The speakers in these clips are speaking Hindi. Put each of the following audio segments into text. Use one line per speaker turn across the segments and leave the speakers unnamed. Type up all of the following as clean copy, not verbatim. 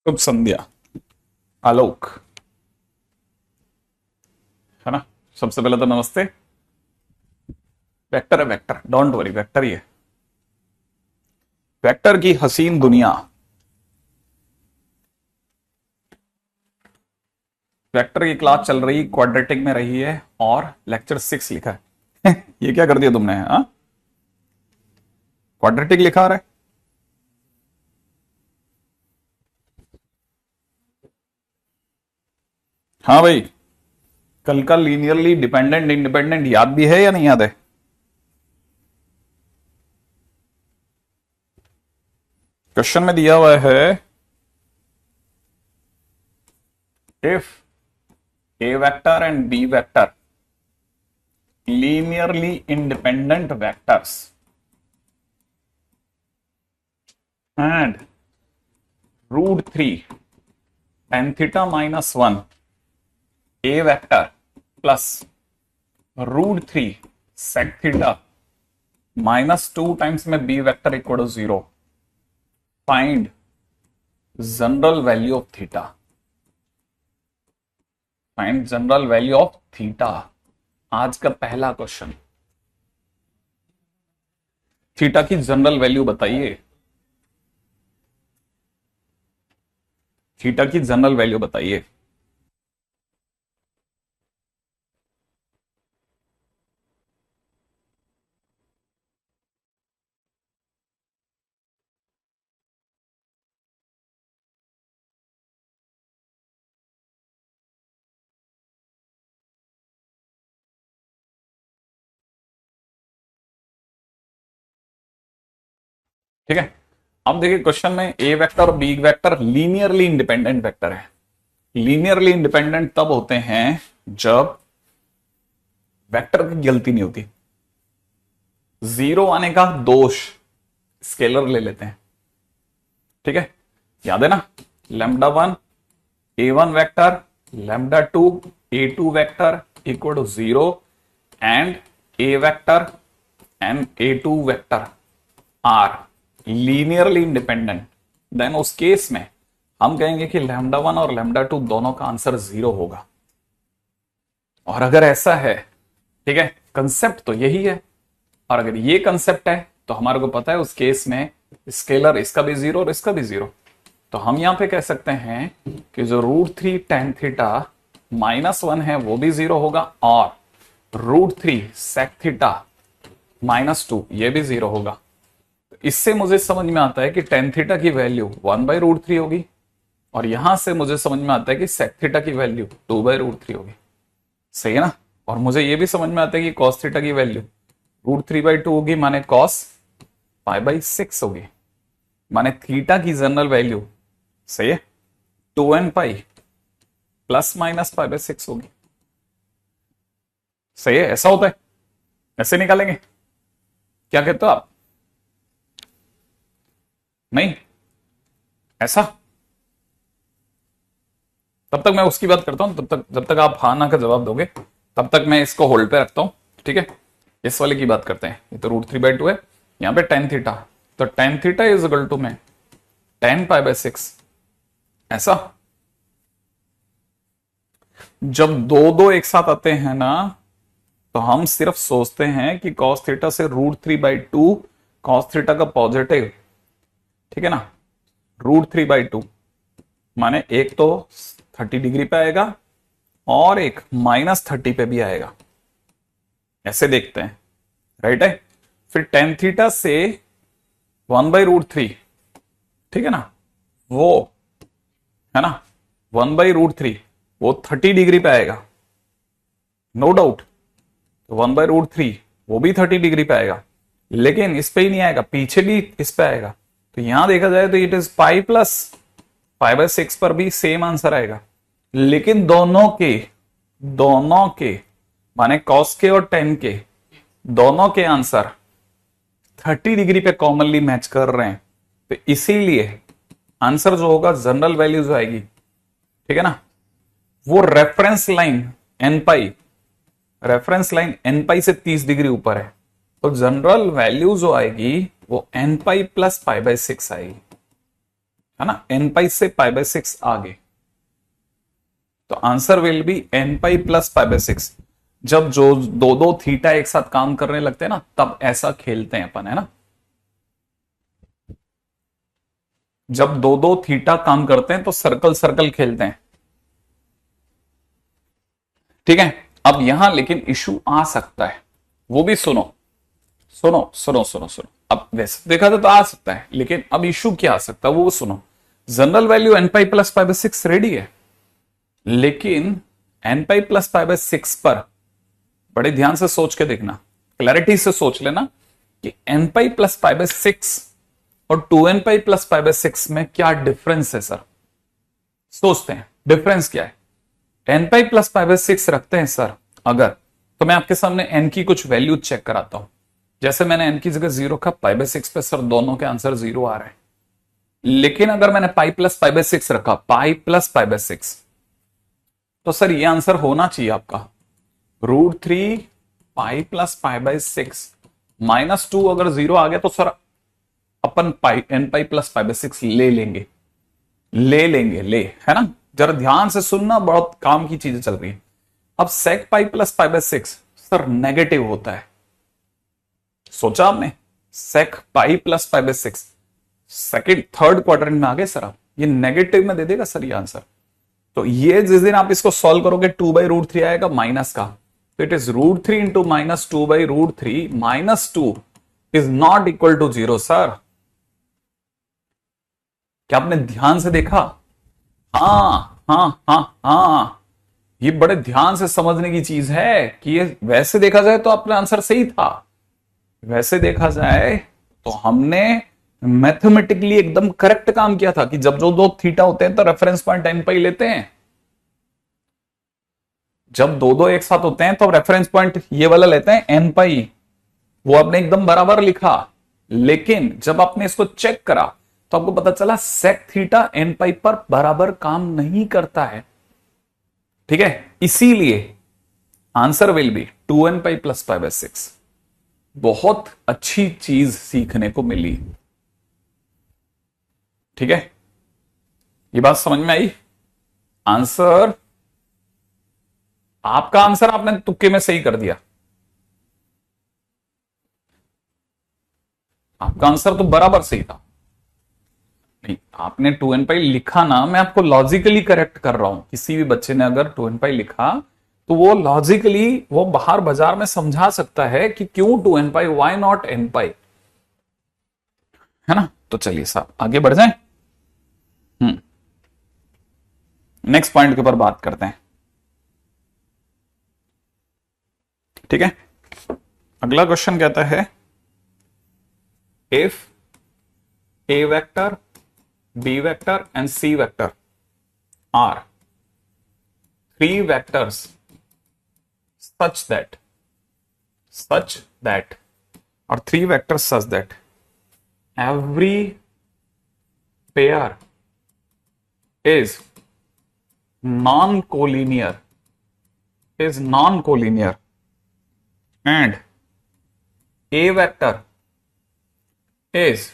शुभ संध्या। आलोक, है ना। सबसे पहले तो नमस्ते। वेक्टर है, वेक्टर, डोंट वरी, वेक्टर ही है। वेक्टर की हसीन दुनिया। वेक्टर की क्लास चल रही, क्वाड्रेटिक में रही है और लेक्चर 6 लिखा है। ये क्या कर दिया तुमने? हाँ, क्वाड्रेटिक लिखा रहा है। हाँ भाई, कल का लीनियरली डिपेंडेंट इंडिपेंडेंट याद भी है या नहीं याद है? क्वेश्चन में दिया हुआ है, if A vector and B vector linearly independent vectors and √3 tan theta -1 a vector plus √3 sec theta -2 times में b vector equal to 0, find general value of theta. Find general value of theta, आज का पहला क्वेश्चन। थीटा की जनरल वैल्यू बताइए। थीटा की जनरल वैल्यू बताइए। ठीक है, अब देखिए क्वेश्चन में ए वेक्टर और B vector linearly independent vector है। लीनियरली इंडिपेंडेंट तब होते हैं जब वेक्टर की गलती नहीं होती। जीरो आने का दोष स्केलर ले लेते हैं। ठीक है, याद है ना, λ1 a1 vector, λ2 a2 vector equal to 0 and a vector and a2 vector are linearly independent. Then उस केस में हम कहेंगे कि λ1 और λ2 दोनों का आंसर 0 होगा। और अगर ऐसा है, ठीक है, कंसेप्ट तो यही है, और अगर ये कंसेप्ट है तो हमारे को पता है उस केस में स्केलर इसका भी 0 और इसका भी 0। तो हम यहां पे कह सकते हैं कि जो √3 tan थीटा -1 है वो भी 0 होगा, और √3 sec थीटा -2 ये भी 0 होगा। इससे मुझे समझ में आता है कि tan थीटा की वैल्यू 1/√3 होगी, और यहां से मुझे समझ में आता है कि sec थीटा की वैल्यू 2/√3 होगी। सही है ना। और मुझे यह भी समझ में आता है कि cos थीटा की वैल्यू √3/2 होगी, माने cos π/6 होगी, माने थीटा की जनरल वैल्यू, सही है, 2n पाई ±π/6 होगी। सही है, ऐसा होता है, ऐसे निकालेंगे। क्या कहते हो आप? नहीं ऐसा? तब तक मैं उसकी बात करता हूं, तब तक जब तक आप हाँ ना का जवाब दोगे तब तक मैं इसको होल्ड पे रखता हूं। ठीक है, इस वाले की बात करते हैं। ये तो √3/2 है, यहां पे tan थीटा, तो tan theta is equal to में tan π/6। ऐसा जब दो दो एक साथ आते हैं ना, तो हम सिर्फ सोचते हैं कि cos थीटा से √3/2 cos थीटा का पॉजिटिव, ठीक है ना, √3/2 माने एक तो 30 डिग्री पे आएगा और एक -30 पे भी आएगा। ऐसे देखते हैं, राइट है। फिर tan थीटा से 1/√3, ठीक है ना, वो है ना 1/√3 वो 30 डिग्री पे आएगा, नो डाउट। तो 1/√3 वो भी 30 डिग्री पे आएगा, लेकिन इस पे ही नहीं आएगा, पीछे भी इस पे आएगा। तो यहां देखा जाए तो इट इज π+π/6 पर भी सेम आंसर आएगा, लेकिन दोनों के माने cos के और tan के दोनों के आंसर 30 डिग्री पे कॉमनली मैच कर रहे हैं। तो इसीलिए आंसर जो होगा, जनरल वैल्यू जो आएगी, ठीक है ना, वो रेफरेंस लाइन n से 30 डिग्री ऊपर है। तो जनरल वैल्यू जो आएगी वो n π + π/6 आएगी, है ना, एन पाई से पाई बाय 6 आगे, तो answer will be n pi plus pi by 6। जब जो दो दो थीटा एक साथ काम करने लगते हैं ना, तब ऐसा खेलते हैं अपन, है ना। जब दो दो थीटा काम करते हैं तो सर्कल सर्कल खेलते हैं, ठीक है। अब यहां लेकिन इशू आ सकता है, वो भी सुनो सुनो सुनो सुनो सुनो। अब वैसे देखा तो आ सकता है, लेकिन अब इशू क्या आ सकता है वो सुनो। General value n pi plus pi by 6 ready है, लेकिन n pi plus pi by 6 पर बड़े ध्यान से सोच के देखना, क्लैरिटी से सोच लेना कि n pi plus pi by 6 और 2n pi plus pi by 6 में क्या डिफरेंस है सर। सोचते हैं डिफरेंस क्या है। N pi plus pi by 6 रखते हैं सर अगर, तो मैं आपके सामने एन की कुछ वैल्यू चेक कराता हूं। जैसे मैंने एन की जगह 0 रखा, पाई बाय 6 पे सर दोनों के आंसर 0 आ रहे हैं। लेकिन अगर मैंने पाई प्लस पाई बाय 6 रखा, पाई प्लस पाई बाय 6, तो सर ये आंसर होना चाहिए आपका √3 पाई प्लस पाई बाय 6 -2। अगर 0 आ गया तो सर अपन pi n pi plus pi by 6 ले लेंगे, है ना। जरा ध्यान से सुनना, बहुत काम की चीजें चल रही है। अब sec pi plus pi by 6 sir negative होता है, सोचा आपने। Sec pi plus pi by 6 second third quadrant में आ गए सर आप, ये नेगेटिव में दे देगा सर ये आंसर। तो ये जिस दिन आप इसको सॉल्व करोगे 2/√3 आएगा माइनस का, तो it is √3 into -2/√3 -2 is not equal to 0 sir. क्या आपने ध्यान से देखा? हाँ हाँ हाँ हाँ, ये बड़े ध्यान से समझने की चीज है कि ये वैसे देखा जाए तो अपना आंसर सही था, वैसे देखा जाए तो हमने मैथमेटिकली एकदम करेक्ट काम किया था कि जब जो दो थीटा होते हैं तो रेफरेंस पॉइंट एन पाई लेते हैं। जब दो दो एक साथ होते हैं तो रेफरेंस पॉइंट ये वाला लेते हैं एन पाई, वो आपने एकदम बराबर लिखा। लेकिन जब आपने इसको चेक करा तो आपको पता चला सेक थीटा एन पाई पर बराबर काम नहीं करता है, ठीक है। इसीलिए answer will B 2n pi plus pi by 6। बहुत अच्छी चीज सीखने को मिली, ठीक है। ये बात समझ में आई? आंसर, आपका आंसर आपने तुक्के में सही कर दिया, आपका आंसर तो बराबर सही था। नहीं, आपने 2n पाई लिखा ना, मैं आपको लॉजिकली करेक्ट कर रहा हूं। किसी भी बच्चे ने अगर 2n पाई लिखा तो वो लॉजिकली वो बाहर बाजार में समझा सकता है कि क्यों 2n pi, why not n pi, है ना। तो चलिए साहब आगे बढ़ जाएं। नेक्स्ट पॉइंट के ऊपर बात करते हैं, ठीक है। अगला क्वेश्चन कहता है if a vector, b vector and c vector are 3 vectors such that or 3 vectors such that every pair is non-collinear and a vector is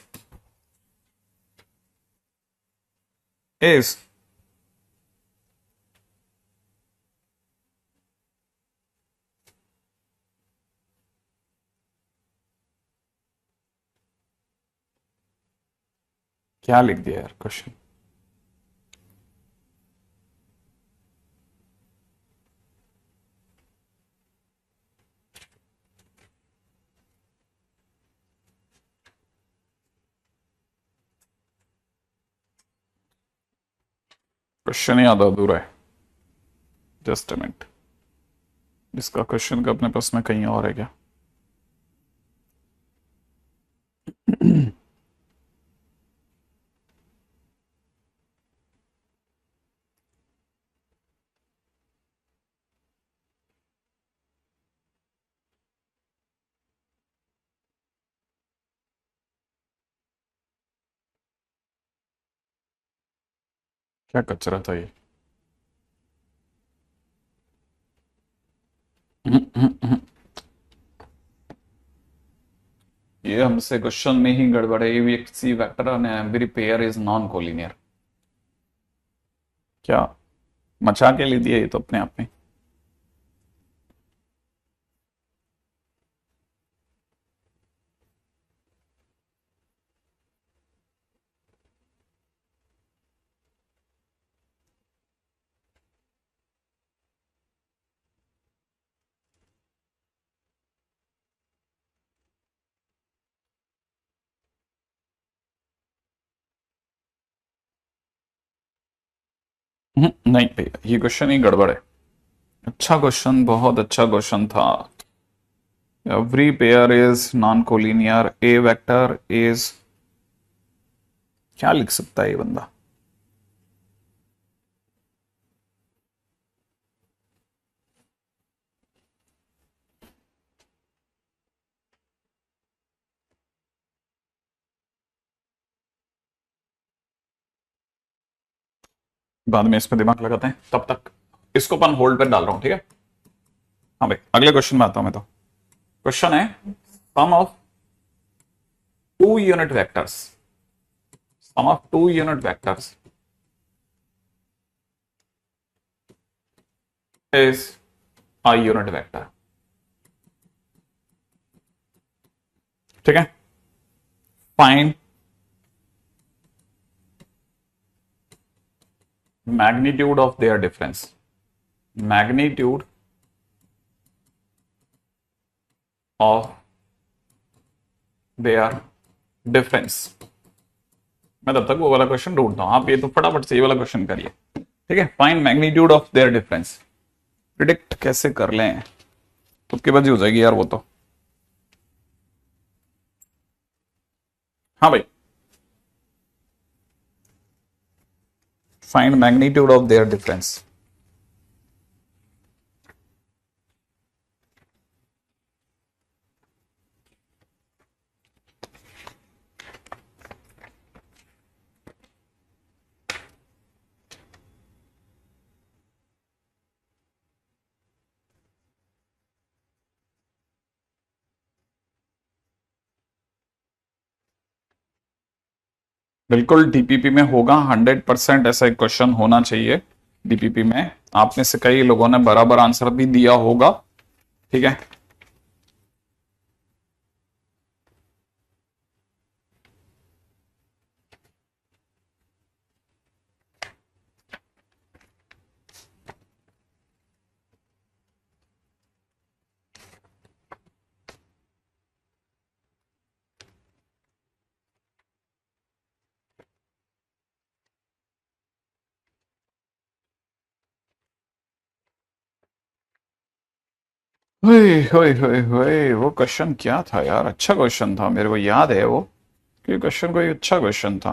क्या लिख दिया यार क्वेश्चन? क्वेश्चन याद अधूरा है, जस्ट अ मिनट। इसका क्वेश्चन का अपने पास में कहीं और है क्या? क्या कचरा था ये? ये हमसे क्वेश्चन में ही गड़बड़ है। C vector and every pair is non collinear. क्या मचा के ले दिया ये तो अपने आप में। नहीं भैया ये क्वेश्चन ही गड़बड़ है। अच्छा क्वेश्चन, बहुत अच्छा क्वेश्चन था। Every pair is non collinear, A vector is, क्या लिख सकता है ये बंदा। बाद में इस पे दिमाग लगाते हैं, तब तक इसको अपन होल्ड पे डाल रहा हूं, ठीक है। हाँ भाई अगले क्वेश्चन में आता हूं मैं तो। क्वेश्चन है sum of two unit vectors, sum of two unit vectors is a unit vector, ठीक है। Find magnitude of their difference, magnitude of their difference। मैं तब तक वो वाला क्वेश्चन ढूंढता हूं, आप ये तो फटाफट से ये वाला क्वेश्चन करिए, ठीक है। Find magnitude of their difference, predict कैसे कर लें, तुक्के बाजी हो जाएगी यार वो तो। हाँ भाई, find magnitude of their difference. बिल्कुल डीपीपी में होगा, 100% ऐसा एक क्वेश्चन होना चाहिए डीपीपी में। आप में से कई लोगों ने बराबर आंसर भी दिया होगा, ठीक है। वो क्वेश्चन क्या था यार, अच्छा क्वेश्चन था, मेरे को याद है वो कि क्वेश्चन कोई अच्छा क्वेश्चन था।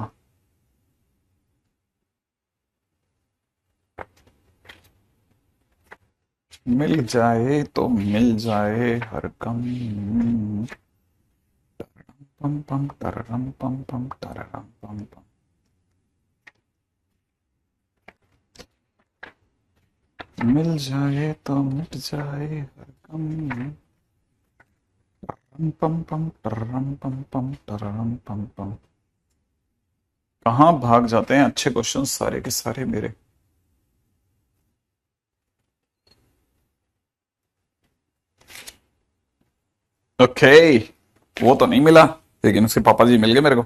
मिल जाए तो मिल जाए हर गम, पम पम तररम पम पम तररम पम पम। मिल जाए तो मिट जाए हर गम, पम पम तररम पम पम तररम पम पम। कहाँ भाग जाते हैं अच्छे क्वेश्चन सारे के सारे मेरे। ओके, वो तो नहीं मिला, लेकिन उसके पापा जी मिल गए मेरे को।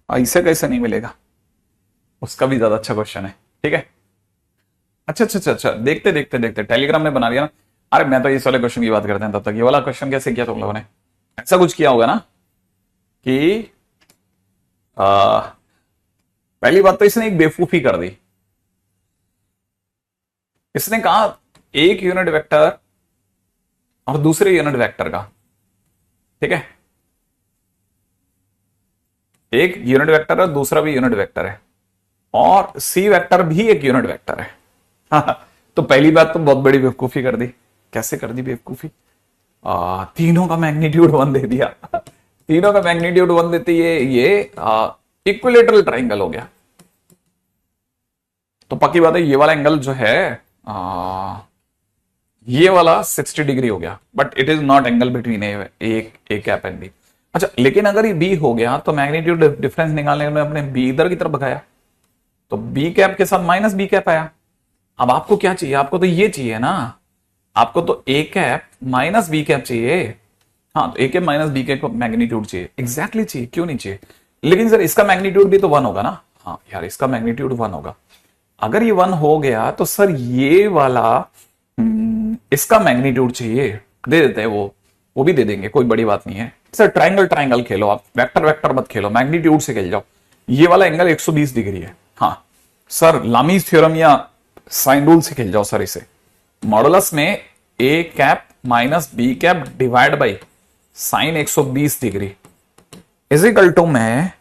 ऐसे कैसे नहीं मिलेगा, उसका भी ज्यादा अच्छा क्वेश्चन है, ठीक है। अच्छा अच्छा अच्छा अच्छा, देखते देखते देखते टेलीग्राम में बना दिया ना। अरे मैं तो इस वाले क्वेश्चन की बात करते हैं, तब तक ये वाला क्वेश्चन कैसे किया तुम लोगों ने। ऐसा कुछ किया होगा ना कि पहली बात तो इसने एक बेवकूफी कर दी। इसने कहा एक यूनिट वेक्टर और दूसरे यूनिट वेक्टर का, ठीक है। एक यूनिट वेक्टर है, दूसरा भी यूनिट वेक्टर है, और सी वेक्टर भी एक यूनिट वेक्टर है। तो पहली बात तो बहुत बड़ी बेवकूफी कर दी। कैसे कर दी बेवकूफी, तीनों का मैग्नीट्यूड 1 दे दिया। तीनों का मैग्नीट्यूड 1 देते ये इक्विलेटरल ट्राइंगल हो गया। तो पक्की बात है ये वाला एंगल जो है ये वाला 60 डिग्री हो गया, but it is not angle between A cap and B. अच्छा, लेकिन अगर ये बी हो गया तो मैग्नीट्यूड डिफरेंस निकालने में अपने बी इधर की तरफ भगाया, तो बी कैप के साथ माइनस बी कैप आया। अब आपको क्या चाहिए, आपको तो ये चाहिए ना, आपको तो ए कैप माइनस बी कैप चाहिए। हाँ, तो ए कैप माइनस बी कैप का मैग्नीट्यूड चाहिए, एग्जैक्टली चाहिए, क्यों नहीं चाहिए। लेकिन सर इसका मैग्नीट्यूड भी तो वन होगा ना। हाँ यार, इसका मैग्नीट्यूड वन होगा। अगर ये वन हो गया तो सर ये वाला इसका मैग्नीट्यूड चाहिए, दे देते हैं वो भी दे देंगे, कोई बड़ी बात नहीं है सर। ट्राइंगल ट्राइंगल खेलो आप, वेक्टर वेक्टर मत खेलो, मैग्नीट्यूड से खेल जाओ। ये वाला एंगल 120 डिग्री है। हाँ सर, लामीज थ्योरम या साइन रूल से खेल जाओ सर इसे। मॉडुलस में A cap minus B cap divide by sine 120 degree is equal to में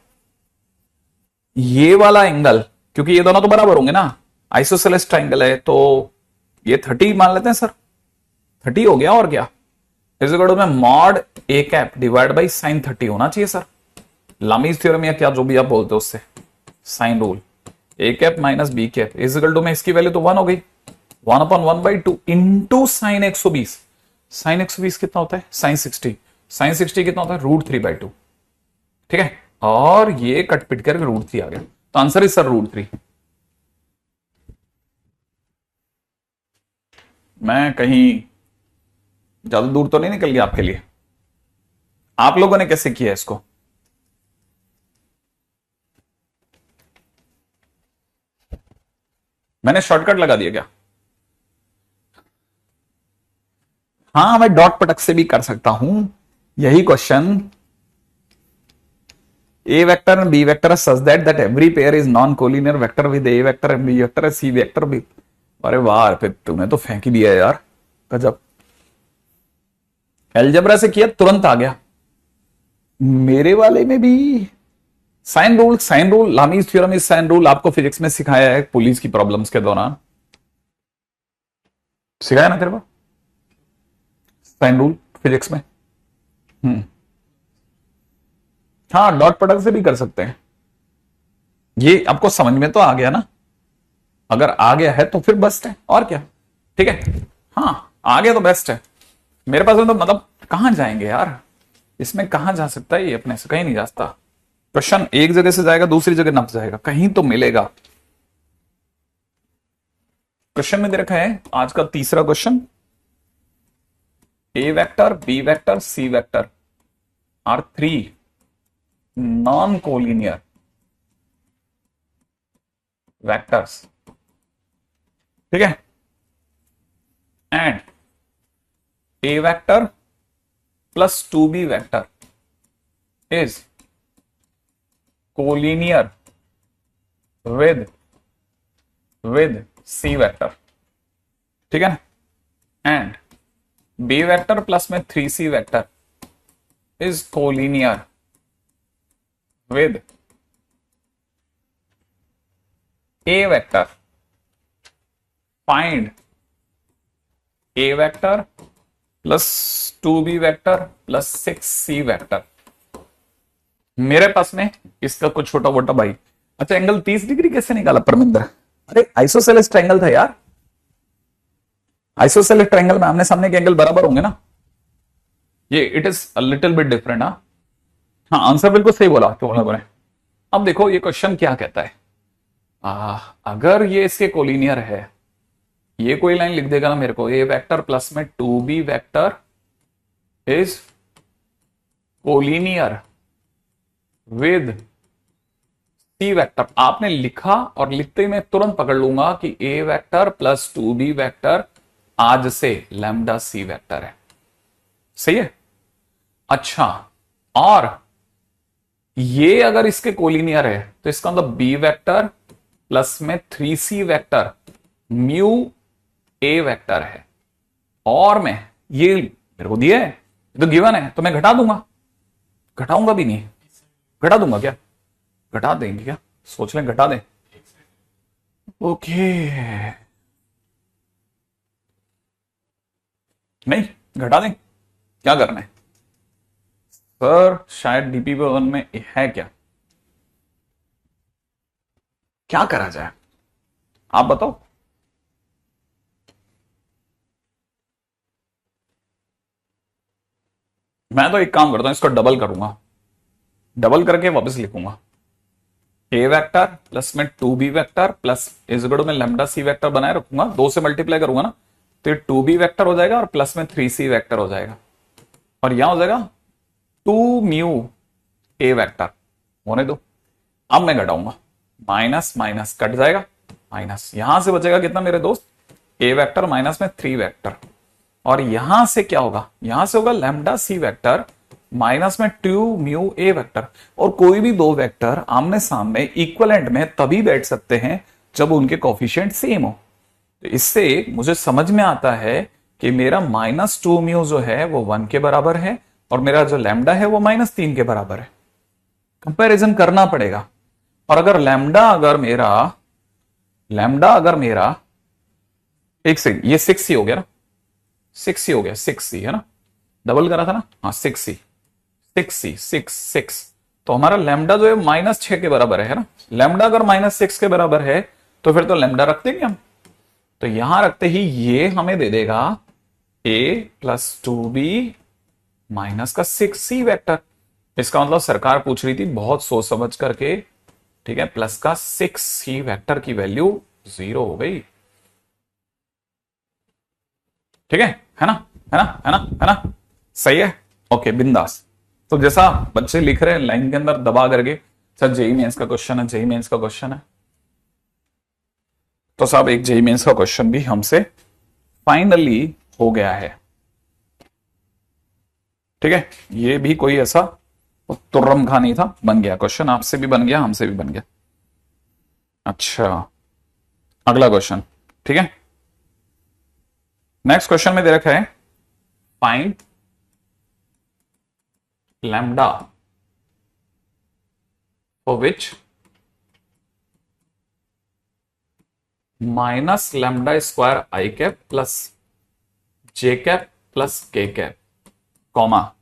ये वाला एंगल, क्योंकि ये दोनों तो बराबर होंगे ना, आइसोसेलेस ट्राइंगल है, तो ये 30 मान लेते हैं सर, 30 हो गया और क्या। इज इक्वल टू में mod A cap divide by sign 30 होना चाहिए सर। लामीज थ्योरम या क्या जो भी आप बोलते हो उससे, sine rule, A cap minus B cap is equal to में इसकी वैल्यू तो 1 हो गई, 1/1/2 इंटू साइन 120। साइन 120 कितना होता है, साइन 60। साइन 60 कितना होता है, √3/2। ठीक है, और ये कट पिट करके √3 आ गया, तो आंसर इज सर √3। मैं कहीं ज्यादा दूर तो नहीं निकल गया आपके लिए। आप लोगों ने कैसे किया इसको, मैंने शॉर्टकट लगा दिया क्या। हाँ, मैं डॉट प्रोडक्ट से भी कर सकता हूं यही question. A vector and B vector are such that every pair is non-collinear vector with A vector and B vector and C vector भी। अरे वाह, फिर तूने तो फेंक ही दिया यार, गजब। एलजेब्रा से किया तुरंत आ गया। मेरे वाले में भी sine rule, sine rule, Lami's theorem is sine rule, आपको फिजिक्स में सिखाया है पुलिस की प्रॉब्लम्स के दौरान, सिखाया ना तेरे को साइन रूल फिजिक्स में। हाँ, डॉट प्रोडक्ट से भी कर सकते हैं। ये आपको समझ में तो आ गया ना, अगर आ गया है तो फिर बेस्ट है, और क्या। ठीक है, हाँ आ गया तो बेस्ट है। मेरे पास तो मतलब कहां जाएंगे यार, इसमें कहां जा सकता है ये, अपने से कहीं नहीं जा सकता। क्वेश्चन एक जगह से जाएगा दूसरी जगह नप जाएगा, कहीं तो मिलेगा। क्वेश्चन में दे रखा है आज का तीसरा question, A vector B vector C vector are 3 non-collinear vectors, ठीक है, and A vector plus 2B vector is collinear with C vector, ठीक है ना, एंड B vector plus में 3C vector is collinear with A vector। Find A vector plus 2B vector plus 6C vector। मेरे पास में इसका कुछ छोटा मोटा भाई। अच्छा, एंगल 30 डिग्री कैसे निकाला परमिंदर, अरे आइसोसेलेस ट्रायंगल था यार, आइसोसेलेस ट्रायंगल में आमने सामने के एंगल बराबर होंगे ना। ये it is a little bit different. हाँ, आंसर बिल्कुल सही बोला तुम लोगों ने। अब देखो ये क्वेश्चन क्या कहता है, अगर ये इसके कोलिनियर है, ये कोई लाइन लिख देगा ना मेरे को, ए वेक्टर प्लस में 2B vector is collinear with C vector. आपने लिखा और लिखते ही मैं तुरंत पकड़ लूंगा कि ए वेक्टर प्लस 2B वेक्टर आज से लैम्डा सी वेक्टर है, सही है। अच्छा, और ये अगर इसके कोलिनियर है तो इसका मतलब बी वेक्टर प्लस में 3C vector mu A vector है। और मैं ये मेरे को दिया है, तो गिवन है, तो मैं घटा दूंगा, घटाऊंगा भी नहीं, घटा दूंगा क्या, घटा देंगे क्या, सोच लें घटा दें। ओके, नहीं घटा दें, क्या करना है सर, शायद डीपी भवन में है क्या, क्या करा जाए आप बताओ। मैं तो एक काम करता हूं, इसको डबल करूंगा, डबल करके वापस लिखूंगा, ए वेक्टर प्लस में 2b वेक्टर प्लस इस गढ़ में लैम्डा सी वेक्टर बनाए रखूंगा, 2 से मल्टीप्लाई करूंगा ना, तो ये 2b वेक्टर हो जाएगा और प्लस में 3c वेक्टर हो जाएगा, और यहां हो जाएगा 2 म्यू ए वेक्टर। होने दो, अब मैं घटाऊंगा, माइनस माइनस कट जाएगा, माइनस यहां से बचेगा कितना मेरे दोस्त, ए वेक्टर माइनस में 3 वेक्टर, और यहां से क्या होगा, यहां से होगा लैम्डा सी वेक्टर माइनस में 2 म्यू ए वेक्टर। और कोई भी दो वेक्टर आमने सामने इक्वलेंट में तभी बैठ सकते हैं जब उनके कोफिशिएंट सेम हो। तो इससे मुझे समझ में आता है कि मेरा -2 म्यू जो है वो 1 के बराबर है, और मेरा जो लैम्डा है वो -3 के बराबर है। कंपैरिजन करना पड़ेगा, और अगर लैम्डा अगर मेरा एक से ये 6c हो गया ना, 6c हो गया, 6c है ना, डबल करा था ना, हाँ 6c 6 तो हमारा लैम्डा जो है -6 के बराबर है ना। लैम्डा अगर -6 के बराबर है तो फिर तो लैम्डा रख देंगे हम, तो यहां रखते ही ये हमें दे देगा a प्लस 2b माइनस का 6c वेक्टर। इसका मतलब सरकार पूछ रही थी बहुत सोच समझ करके, ठीक है, प्लस का 6c वेक्टर की वैल्यू 0 हो गई, ठीक है ना, है ना, है ना, है ना, सही है, ओके बिंदास। तो जैसा बच्चे लिख रहे हैं लाइन के अंदर दबा करके, सर जेई मेंस का क्वेश्चन है, जेई मेंस का क्वेश्चन है, तो साहब एक जेई मेंस का क्वेश्चन भी हमसे फाइनली हो गया है, ठीक है। ये भी कोई ऐसा तुर्रम खा नहीं था, बन गया क्वेश्चन, आपसे भी बन गया, हमसे भी बन गया। अच्छा, अगला क्वेश्चन, ठीक है। नेक्स्ट क्वेश्चन में दे रखा है find lambda for which minus lambda square I cap plus J cap plus के cap, comma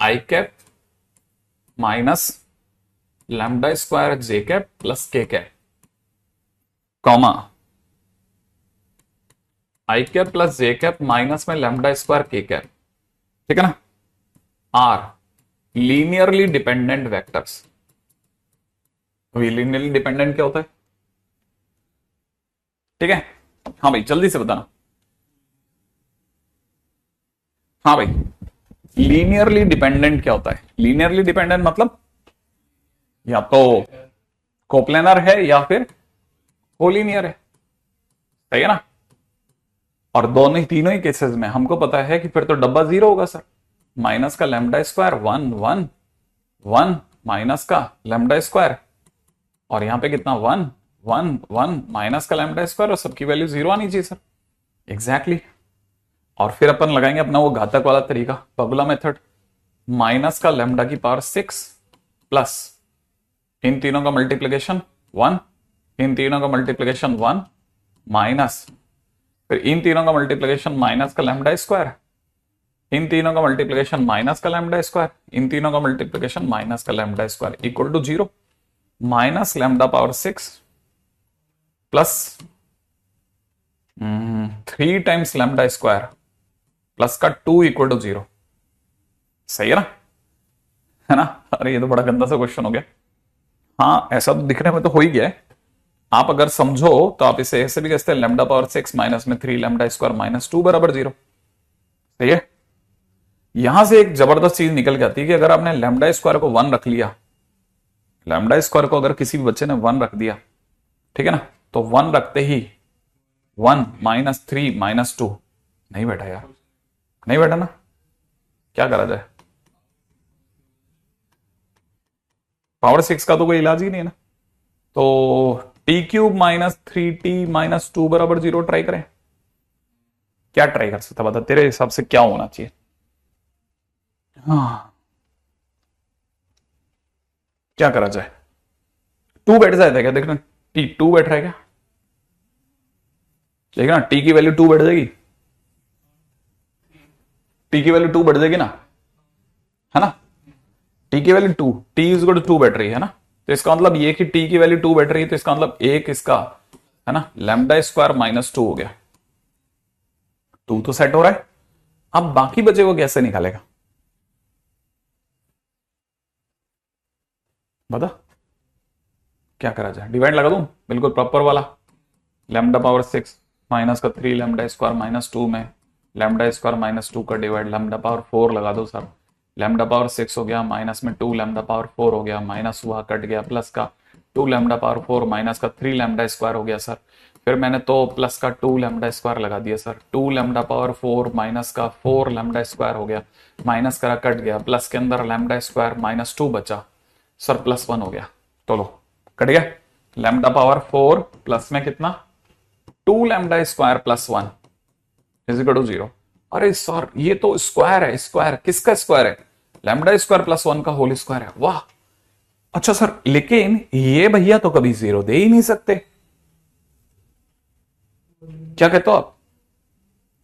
I cap minus lambda square J cap plus के cap, comma I cap plus J cap minus में लैम्डा स्क्वायर के कैप, ठीक है ना, are linearly dependent vectors. Linearly dependent क्या होता है, ठीक है, हाँ भाई जल्दी से बताना, हाँ भाई लीनियरली डिपेंडेंट क्या होता है। लीनियरली डिपेंडेंट मतलब या तो कोप्लेनर है या फिर कोलिनियर है, सही है ना। और दोनों ही तीनों ही केसेस में हमको पता है कि फिर तो डब्बा 0 होगा सर, माइनस का लैम्डा स्क्वायर 1 1 1 माइनस का लैम्डा स्क्वायर, और यहां पे कितना 1 1 1 माइनस का लैम्डा स्क्वायर, और सबकी वैल्यू 0 आनी चाहिए सर, एग्जैक्टली। और फिर अपन लगाएंगे अपना वो घातक वाला तरीका, पगला मेथड, माइनस का लैम्डा की पावर 6 प्लस इन तीनों का मल्टीप्लिकेशन 1, इन तीनों का मल्टीप्लिकेशन 1 माइनस फिर इन तीनों का मल्टीप्लिकेशन माइनस का लैम्डा स्क्वायर, इन तीनों का मल्टीप्लिकेशन माइनस का लैम्डा स्क्वायर, इन तीनों का मल्टीप्लिकेशन माइनस का lambda square equal to 0, minus lambda power 6 plus 3 times lambda square plus का 2 इक्वल टू 0, सही है ना। अरे ये तो बड़ा गंदा सा क्वेश्चन हो गया, हाँ ऐसा तो दिखने में तो हो ही गया है। आप अगर समझो तो आप इसे ऐसे भी कहते हैं, लैम्डा पावर 6 माइनस में 3 लैम्डा स्क्वायर माइनस 2 बराबर 0, सही है। यहां से एक जबरदस्त चीज निकल के आती है कि अगर आपने लैम्डा स्क्वायर को 1 रख लिया, लैम्डा स्क्वायर को अगर किसी भी बच्चे ने 1 रख दिया, ठीक है ना, तो 1 रखते ही 1 माइनस 3 माइनस 2 नहीं बैठा यार, नहीं बैठा ना, क्या करा जाए, पावर 6 का तो कोई इलाज ही नहीं है ना। तो T cube minus 3t minus 2 बराबर 0 ट्राई करें, क्या ट्राई कर सकता बता, तेरे हिसाब से क्या होना चाहिए। हाँ क्या करा जाए, 2 बैठ जाता है क्या, देखना टी 2 बैठ रहा है क्या, देखना टी की वैल्यू 2 बैठ जाएगी, टी की वैल्यू 2 बढ़ जाएगी ना, है ना, टी की value 2, T is equal to 2 बैठ रही है ना, तो इसका मतलब ये कि टी की वैल्यू 2 बैठ रही है, तो इसका मतलब एक इसका है ना लैम्डा स्क्वायर माइनस 2 हो गया, 2 तो सेट हो रहा है। अब बाकी बचे को कैसे निकालेगा, बता क्या करा जाए, डिवाइड लगा दूं बिल्कुल प्रॉपर वाला, लैम्डा पावर 6 माइनस का 3 लैम्डा स्क्वायर माइनस 2 में लैम्डा स्क्वायर माइनस 2 का डिवाइड लैम्डा पावर 4 लगा दो सर, लैम्डा पावर 6 हो गया माइनस में 2 लैम्डा पावर 4 हो गया, माइनस हुआ कट गया, प्लस का 2 लैम्डा पावर 4 माइनस का 3 लैम्डा स्क्वायर हो गया सर, फिर मैंने तो प्लस का 2 लैम्डा स्क्वायर लगा दिया सर, 2 लैम्डा पावर 4 माइनस का 4 लैम्डा स्क्वायर हो गया, माइनस करा कट गया, प्लस के अंदर लैम्डा स्क्वायर माइनस 2 बचा सर, प्लस 1 हो गया, चलो कट गया, लैम्डा पावर 4 प्लस में कितना 2 lambda square plus 1 is equal to 0। अरे सर ये तो स्क्वायर है, स्क्वायर किसका स्क्वायर है, लैम्डा स्क्वायर प्लस 1 का होल स्क्वायर है, वाह। अच्छा सर लेकिन ये भैया तो कभी 0 दे ही नहीं सकते, क्या कहते हो आप,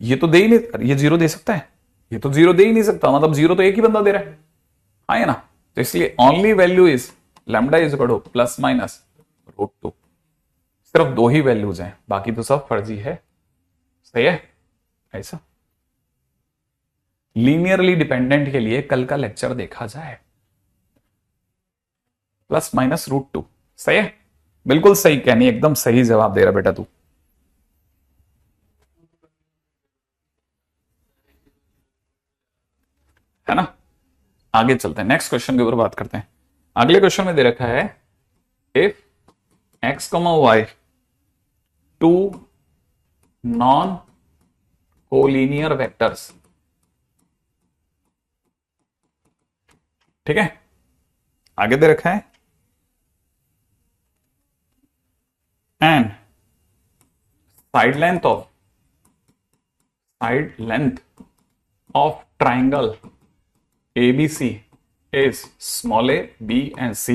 ये तो दे ही नहीं, ये 0 दे सकता है, ये तो 0 दे ही नहीं सकता, मतलब 0 तो एक ही बंदा दे रहा है, हाँ है ना, तो इसलिए only value is lambda is equal two plus minus √2, सिर्फ 2 ही वैल्यूज हैं, बाकी तो सब फर्जी है, सही है ऐसा। लीनियरली डिपेंडेंट के लिए कल का लेक्चर देखा जाए, प्लस माइनस √2, सही है, बिल्कुल सही कहनी, एकदम सही जवाब दे रहा बेटा तू। है ना, आगे चलते हैं, नेक्स्ट क्वेश्चन के ऊपर बात करते हैं। अगले क्वेश्चन में दे रखा है if x, y two non collinear vectors, ठीक है, आगे दे रखा है and side length of triangle ABC is small a, B and C,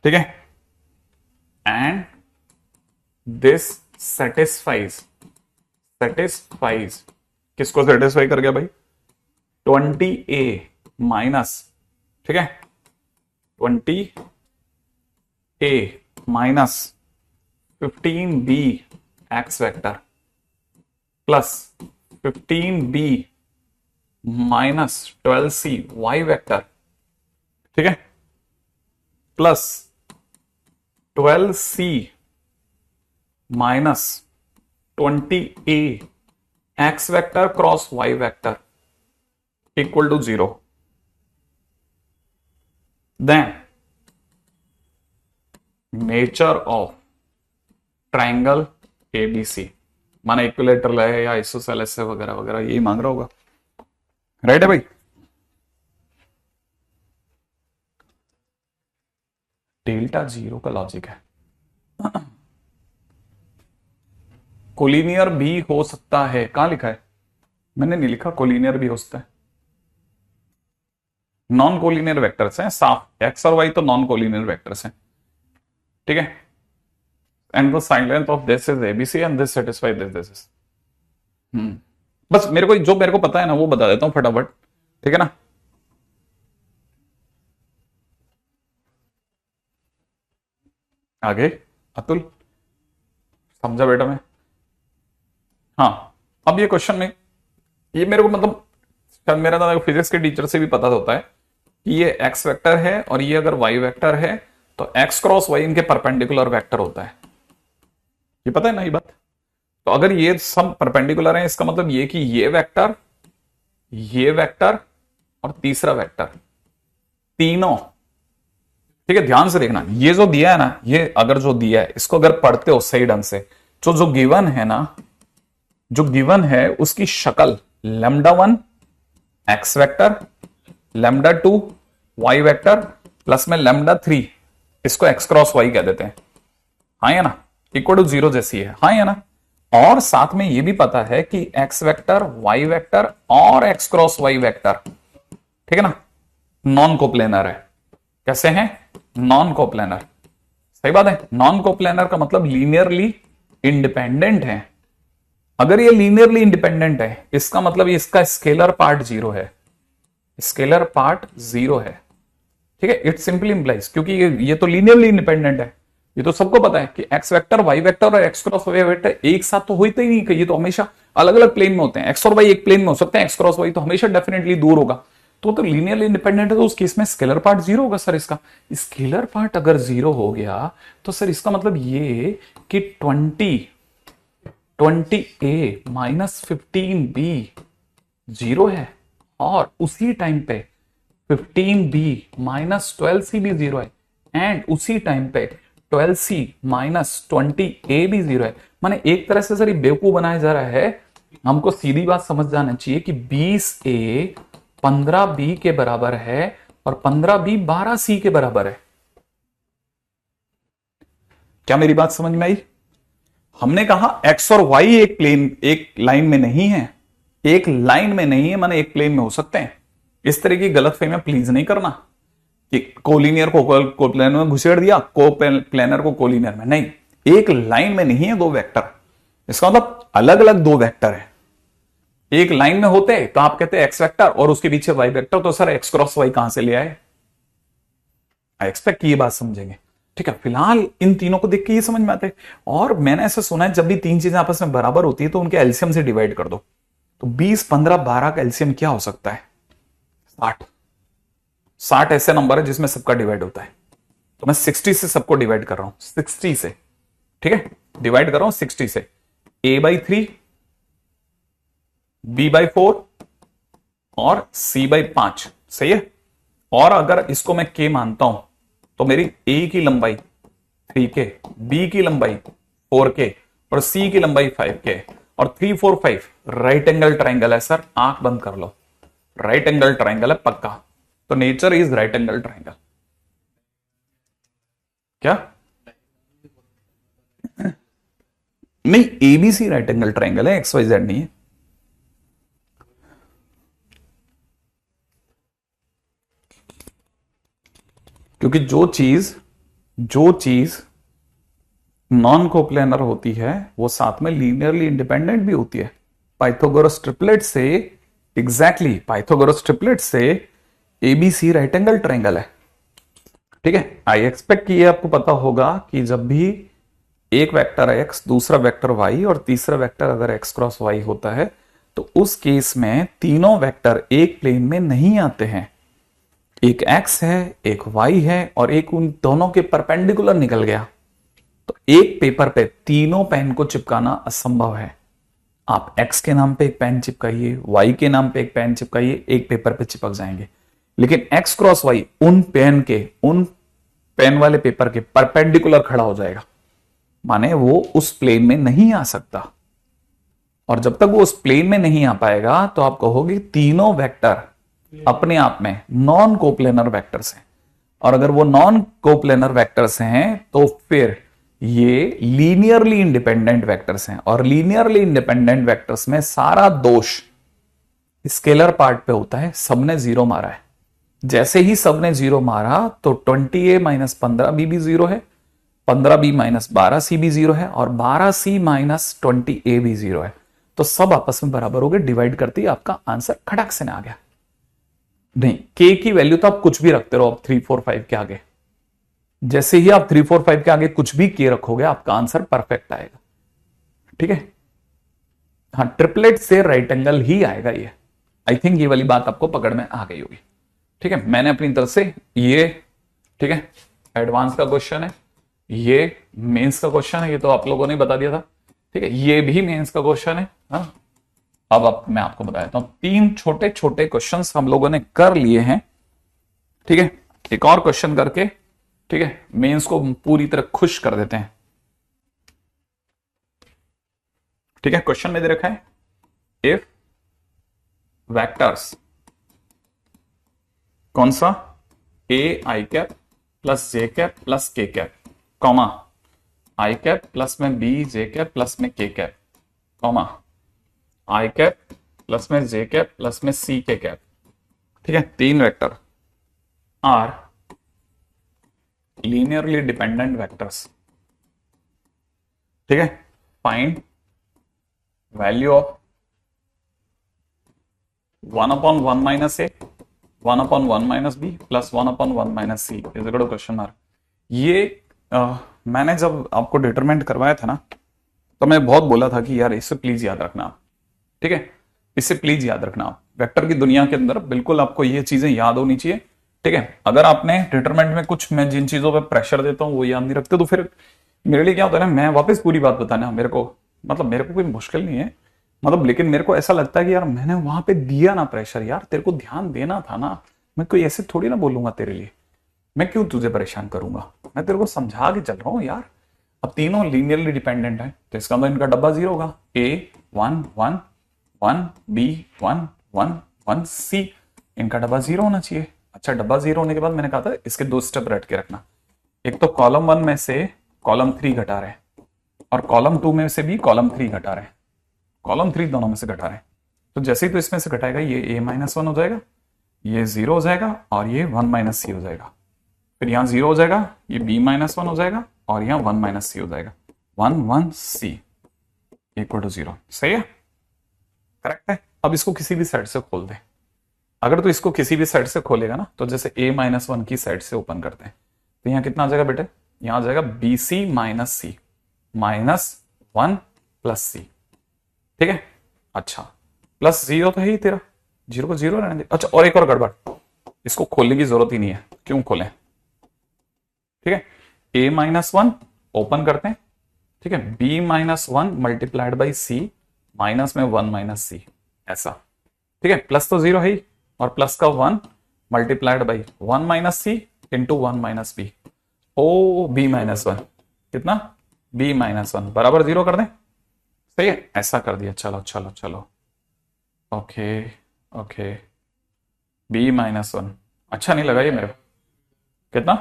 ठीक है, and this satisfies किसको सेटिस्फाई कर गया भाई, 20A माइनस, ठीक है, 20A minus 15B X vector plus 15B minus 12C Y vector, ठीक है, plus 12C minus 20A X vector cross Y vector equal to 0, then nature of triangle ABC, माना इक्विलेटरल है या आइसोसेलेस है वगैरह वगैरह, यही मांग रहा होगा, राइट है भाई। डेल्टा 0 का लॉजिक है, कोलिनियर भी हो सकता है, कहां लिखा है, मैंने नहीं लिखा, कोलिनियर भी हो सकता है, नॉन कोलिनियर वेक्टर्स हैं साफ, एक्स और वाई तो नॉन कोलिनियर वेक्टर्स हैं, ठीक है, and the side length of this is ABC and this satisfy this is, बस मेरे को पता है ना वो बता देता हूं फटाफट, ठीक है ना, आगे अतुल समझा बेटा मैं, हाँ अब ये क्वेश्चन में ये मेरे को मतलब शायद मेरा ना फिजिक्स के टीचर से भी पता होता है कि ये एक्स वेक्टर है और ये अगर वाई वेक्टर है तो एक्स क्रॉस वाई इनके परपेंडिकुलर वेक्टर होता है, ये पता है ना ये बात, तो अगर ये सब परपेंडिकुलर है इसका मतलब ये कि ये वेक्टर और तीसरा वेक्टर तीनों, ठीक है, ध्यान से देखना, ये जो दिया है ना, ये अगर जो दिया है इसको अगर पढ़ते हो सही ढंग से, जो गिवन है ना, जो गिवन है उसकी शक्ल λ1 X vector, λ2 Y vector plus में λ3 इसको एक्स क्रॉस वाई कह देते हैं, हाँ या ना, इक्वल टू 0 जैसी है, हाँ या ना, और साथ में ये भी पता है कि एक्स वेक्टर वाई वेक्टर और एक्स क्रॉस वाई वेक्टर, ठीक है ना, नॉन कोप्लेनर है, कैसे हैं, नॉन कोप्लेनर, सही बात है, नॉन कोप्लेनर का मतलब लीनियरली इंडिपेंडेंट है, अगर ये लीनियरली इंडिपेंडेंट है इसका मतलब इसका स्केलर पार्ट 0 है, स्केलर पार्ट 0 है, ठीक है, इट सिंपली इंप्लाइज, क्योंकि ये तो लीनियरली इंडिपेंडेंट है, ये तो सबको पता है कि एक्स वेक्टर वाई वेक्टर और एक्स क्रॉस वाई वेक्टर एक साथ तो होते ही नहीं, ये तो हमेशा अलग अलग प्लेन में होते हैं, एक्स और वाई एक प्लेन में हो सकते हैं, एक्स क्रॉस वाई तो हमेशा डेफिनेटली दूर होगा, तो लीनियरली इंडिपेंडेंट है, तो उस केस में स्केलर पार्ट जीरो होगा सर। इसका स्केलर पार्ट अगर जीरो हो गया तो सर इसका मतलब ये कि 20a माइनस 15b जीरो है, और उसी टाइम पे 15b माइनस 12c भी जीरो है, एंड उसी टाइम पे 12c माइनस 20a भी जीरो है। माने एक तरह से सर ये बेवकूफ बनाया जा रहा है। हमको सीधी बात समझ जाना चाहिए कि 20a 15b के बराबर है और 15b 12c के बराबर है। क्या मेरी बात समझ में आई? हमने कहा x और y एक लाइन में नहीं है, एक लाइन में नहीं है, माने एक प्लेन में हो सकते हैं। इस तरह की गलतफहमियां प्लीज नहीं करना कि कोलिनियर को कोप्लेनर में घुसेड़ दिया, कोप्लेनर को कोलिनियर में नहीं। एक लाइन में नहीं है दो वेक्टर, इसका मतलब अलग अलग दो वेक्टर है। एक लाइन में होते तो आप कहते एक्स वेक्टर और उसके पीछे वाई वेक्टर, तो सर एक्स क्रॉस वाई कहां से ले आए? आई एक्सपेक्ट ये बात समझेंगे। ठीक है, फिलहाल इन तीनों को देख के ये समझ में आता है। और मैंने ऐसा सुना है जब भी तीन चीजें आपस में बराबर होती है तो उनके एलसीएम से डिवाइड कर दो। तो 20, 15, 12 का एलसीएम क्या हो सकता है? 60। 60 ऐसे नंबर है जिसमें सबका डिवाइड होता है, तो मैं 60 से सबको डिवाइड कर रहा हूं, 60 से। ठीक है, डिवाइड कर रहा हूं 60 से। a/3, b/4 और c/5, सही है। और अगर इसको मैं k मानता हूं तो मेरी a की लंबाई 3k, b की लंबाई 4k और c की लंबाई 5k, और 3, 4, 5 राइट एंगल ट्राइंगल है सर। आंख बंद कर लो, राइट एंगल ट्राइंगल है पक्का। तो nature is right angle triangle. क्या नहीं, एबीसी राइट एंगल ट्राइंगल है, एक्स वाई जेड नहीं है। क्योंकि जो चीज नॉन कोप्लेनर होती है वो साथ में लीनियरली इंडिपेंडेंट भी होती है। पाइथागोरस ट्रिपलेट से, एग्जैक्टली पाइथागोरस ट्रिपलेट से एबीसी राइट एंगल ट्राइंगल है। ठीक है, आई एक्सपेक्ट कि ये आपको पता होगा कि जब भी एक वेक्टर एक्स, दूसरा वेक्टर वाई और तीसरा वेक्टर अगर एक्स क्रॉस वाई होता है तो उस केस में तीनों वेक्टर एक प्लेन में नहीं आते हैं। एक एक्स है, एक वाई है और एक उन दोनों के परपेंडिकुलर निकल गया, तो एक पेपर पे तीनों पेन को चिपकाना असंभव है। आप एक्स के नाम पे एक पेन चिपकाइए, वाई के नाम पे एक पेन चिपकाइए, एक पेपर पे चिपक जाएंगे। लेकिन एक्स क्रॉस वाई उन पेन वाले पेपर के परपेंडिकुलर खड़ा हो जाएगा, माने वो उस प्लेन में नहीं आ सकता। और जब तक वो उस प्लेन में नहीं आ पाएगा तो आप कहोगे तीनों वेक्टर अपने आप में नॉन कोप्लेनर वेक्टर्स हैं। और अगर वो नॉन कोप्लेनर वेक्टर्स हैं तो फिर ये लीनियरली इंडिपेंडेंट वेक्टर्स हैं। और लीनियरली इंडिपेंडेंट वेक्टर्स में सारा दोष स्केलर पार्ट पे होता है। सबने जीरो मारा है, जैसे ही सबने जीरो मारा तो 20a माइनस 15b भी जीरो है, 15b माइनस 12c भी जीरो है और 12c माइनस 20a भी जीरो है। तो सब आपस में बराबर हो गए, डिवाइड करते ही आपका आंसर खड़क से आ गया। नहीं, k की वैल्यू तो आप कुछ भी रखते रहो, आप 3, 4, 5 के आगे, जैसे ही आप 3, 4, 5 के आगे कुछ भी k रखोगे आपका आंसर परफेक्ट आएगा। ठीक है, हाँ, ट्रिपलेट से राइट एंगल ही आएगा ये। आई थिंक ये वाली बात आपको पकड़ में आ गई होगी। ठीक है, मैंने अपनी तरफ से ये, ठीक है, एडवांस का क्वेश्चन है, ये मेंस का क्वेश्चन है, ये तो आप लोगों ने बता दिया था। ठीक है, ये भी मेंस का क्वेश्चन है। हाँ, अब मैं आपको बता देता हूं, 3 छोटे छोटे क्वेश्चंस हम लोगों ने कर लिए हैं। ठीक है, एक और क्वेश्चन करके, ठीक है, मेंस को पूरी तरह खुश कर देते हैं। ठीक है, क्वेश्चन में दे रखा है, इफ वेक्टर्स, कौन सा, ए आई कैप प्लस जे कैप प्लस के cap, comma I cap plus में बी जे कैप प्लस में के cap, comma I cap plus में जे कैप प्लस में सी के कैप। ठीक है, 3 vector are linearly dependent vectors. ठीक है, find value of 1/1 minus A, 1/1 minus B plus 1/1 minus C is equal to question mark. ये मैंने जब आपको डिटरमिनेट करवाया था ना, तो मैं बहुत बोला था कि यार इससे प्लीज याद रखना आप। ठीक है, इससे प्लीज याद रखना आप। वेक्टर की दुनिया के अंदर बिल्कुल आपको ये चीजें याद होनी चाहिए, ठीक है। अगर आपने डिटरमिनेंट में कुछ, मैं जिन चीजों पे प्रेशर देता हूँ वो याद नहीं रखते तो फिर मेरे लिए क्या होता है ना, मैं वापस पूरी बात बताना मेरे को, मतलब मेरे को कोई मुश्किल नहीं है, मतलब लेकिन मेरे को ऐसा लगता है कि यार मैंने वहां पे दिया ना प्रेशर, यार तेरे को ध्यान देना था ना, मैं कोई ऐसे थोड़ी ना बोलूंगा तेरे लिए, मैं क्यों तुझे परेशान करूंगा, मैं तेरे को समझा के चल रहा हूँ यार। अब तीनों लीनियरली डिपेंडेंट है तो इसका मतलब इनका डब्बा जीरो होगा, ए 1 1 1, बी 1 1 1, सी इनका डब्बा जीरो होना चाहिए। अच्छा, डब्बा जीरो होने के बाद मैंने कहा था इसके दो स्टेप रट के रखना, एक तो कॉलम 1 में से कॉलम 3 घटा रहे हैं और कॉलम 2 में से भी कॉलम 3 घटा रहे हैं, कॉलम 3 दोनों में से घटा रहे हैं। तो जैसे ही तो इसमें से घटाएगा ये a -1 हो जाएगा, ये 0 हो जाएगा और ये 1 - c हो जाएगा, फिर यहां 0 हो जाएगा, ये b -1 हो जाएगा और यहां 1 - c हो जाएगा, 1 1 c इक्वल टू 0। सही है, करेक्ट है। अब इसको किसी भी साइड से खोल दे, अगर तो इसको किसी भी साइड से खोलेगा ना, तो जैसे a -1 की साइड से ओपन करते हैं तो यहां कितना आ जाएगा बेटे, यहां आ जाएगा bc - c -1 + c, ठीक है। अच्छा, प्लस 0 तो है ही तेरा, 0 को 0 रहने दे। अच्छा, और एक और गड़बड़, इसको खोलने की जरूरत ही नहीं है, क्यों खोलें, ठीक है। a -1 ओपन करते हैं, ठीक है, b -1 multiplied by c minus में 1 - c, ऐसा, ठीक है। प्लस तो 0 है ही और प्लस का 1 multiplied by 1 - c into 1 - b, ओ b -1 कितना, b -1 बराबर 0 कर दें, सही है, ऐसा कर दिया। चलो चलो चलो, ओके ओके, b -1 अच्छा नहीं लगा ये मेरे को, कितना,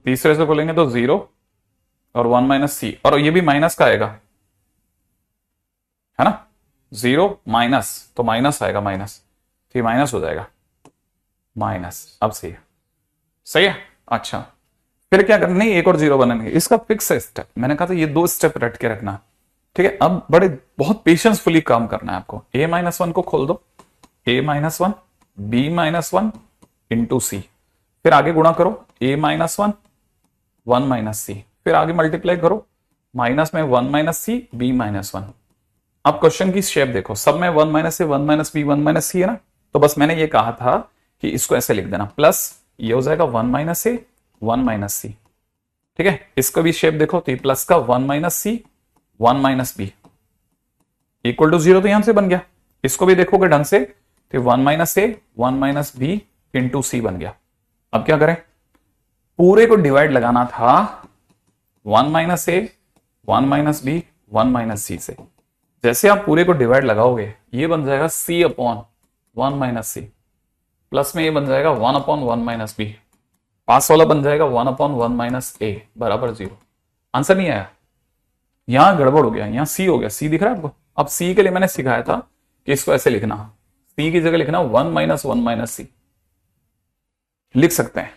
तीसरे से खोलेंगे तो 0 और 1 - c, और ये भी माइनस का आएगा, है ना, 0 माइनस तो माइनस आएगा, माइनस तो ये माइनस हो जाएगा, माइनस, अब सही है, सही है। अच्छा, फिर क्या करना, नहीं एक और 0 बनाएंगे, इसका फिक्स है स्टेप, मैंने कहा था ये दो स्टेप रट के रखना, ठीक है। अब बड़े बहुत पेशेंसफुली काम करना है आपको, a -1 को खोल दो, a -1 b -1 इंटू सी, फिर आगे गुणा करो, a -1 1 - c, फिर आगे मल्टीप्लाई करो, माइनस में 1 - c b -1। अब क्वेश्चन की शेप देखो, सब में 1 - a 1 - b 1 - c है ना, तो बस मैंने ये कहा था कि इसको ऐसे लिख देना, प्लस ये हो जाएगा 1 - a 1 - c, ठीक है। इसका भी शेप देखो, तो ये प्लस का 1 - c 1 - b इक्वल टू 0, तो यहां से बन गया। इसको भी देखोगे ढंग से तो 1 - a 1 - b इंटू सी बन गया। अब क्या करें, पूरे को डिवाइड लगाना था 1 - a 1 - b 1 - c से, जैसे आप पूरे को डिवाइड लगाओगे ये बन जाएगा c अपॉन 1 - c, प्लस में ये बन जाएगा 1 अपॉन 1 - b, पास वाला बन जाएगा 1 अपॉन 1 - a बराबर 0। आंसर नहीं आया, यहां गड़बड़ हो गया, यहां c हो गया, c दिख रहा है आपको। अब c के लिए मैंने सिखाया था कि इसको ऐसे लिखना, c की जगह लिखना 1 - 1 - c लिख सकते हैं।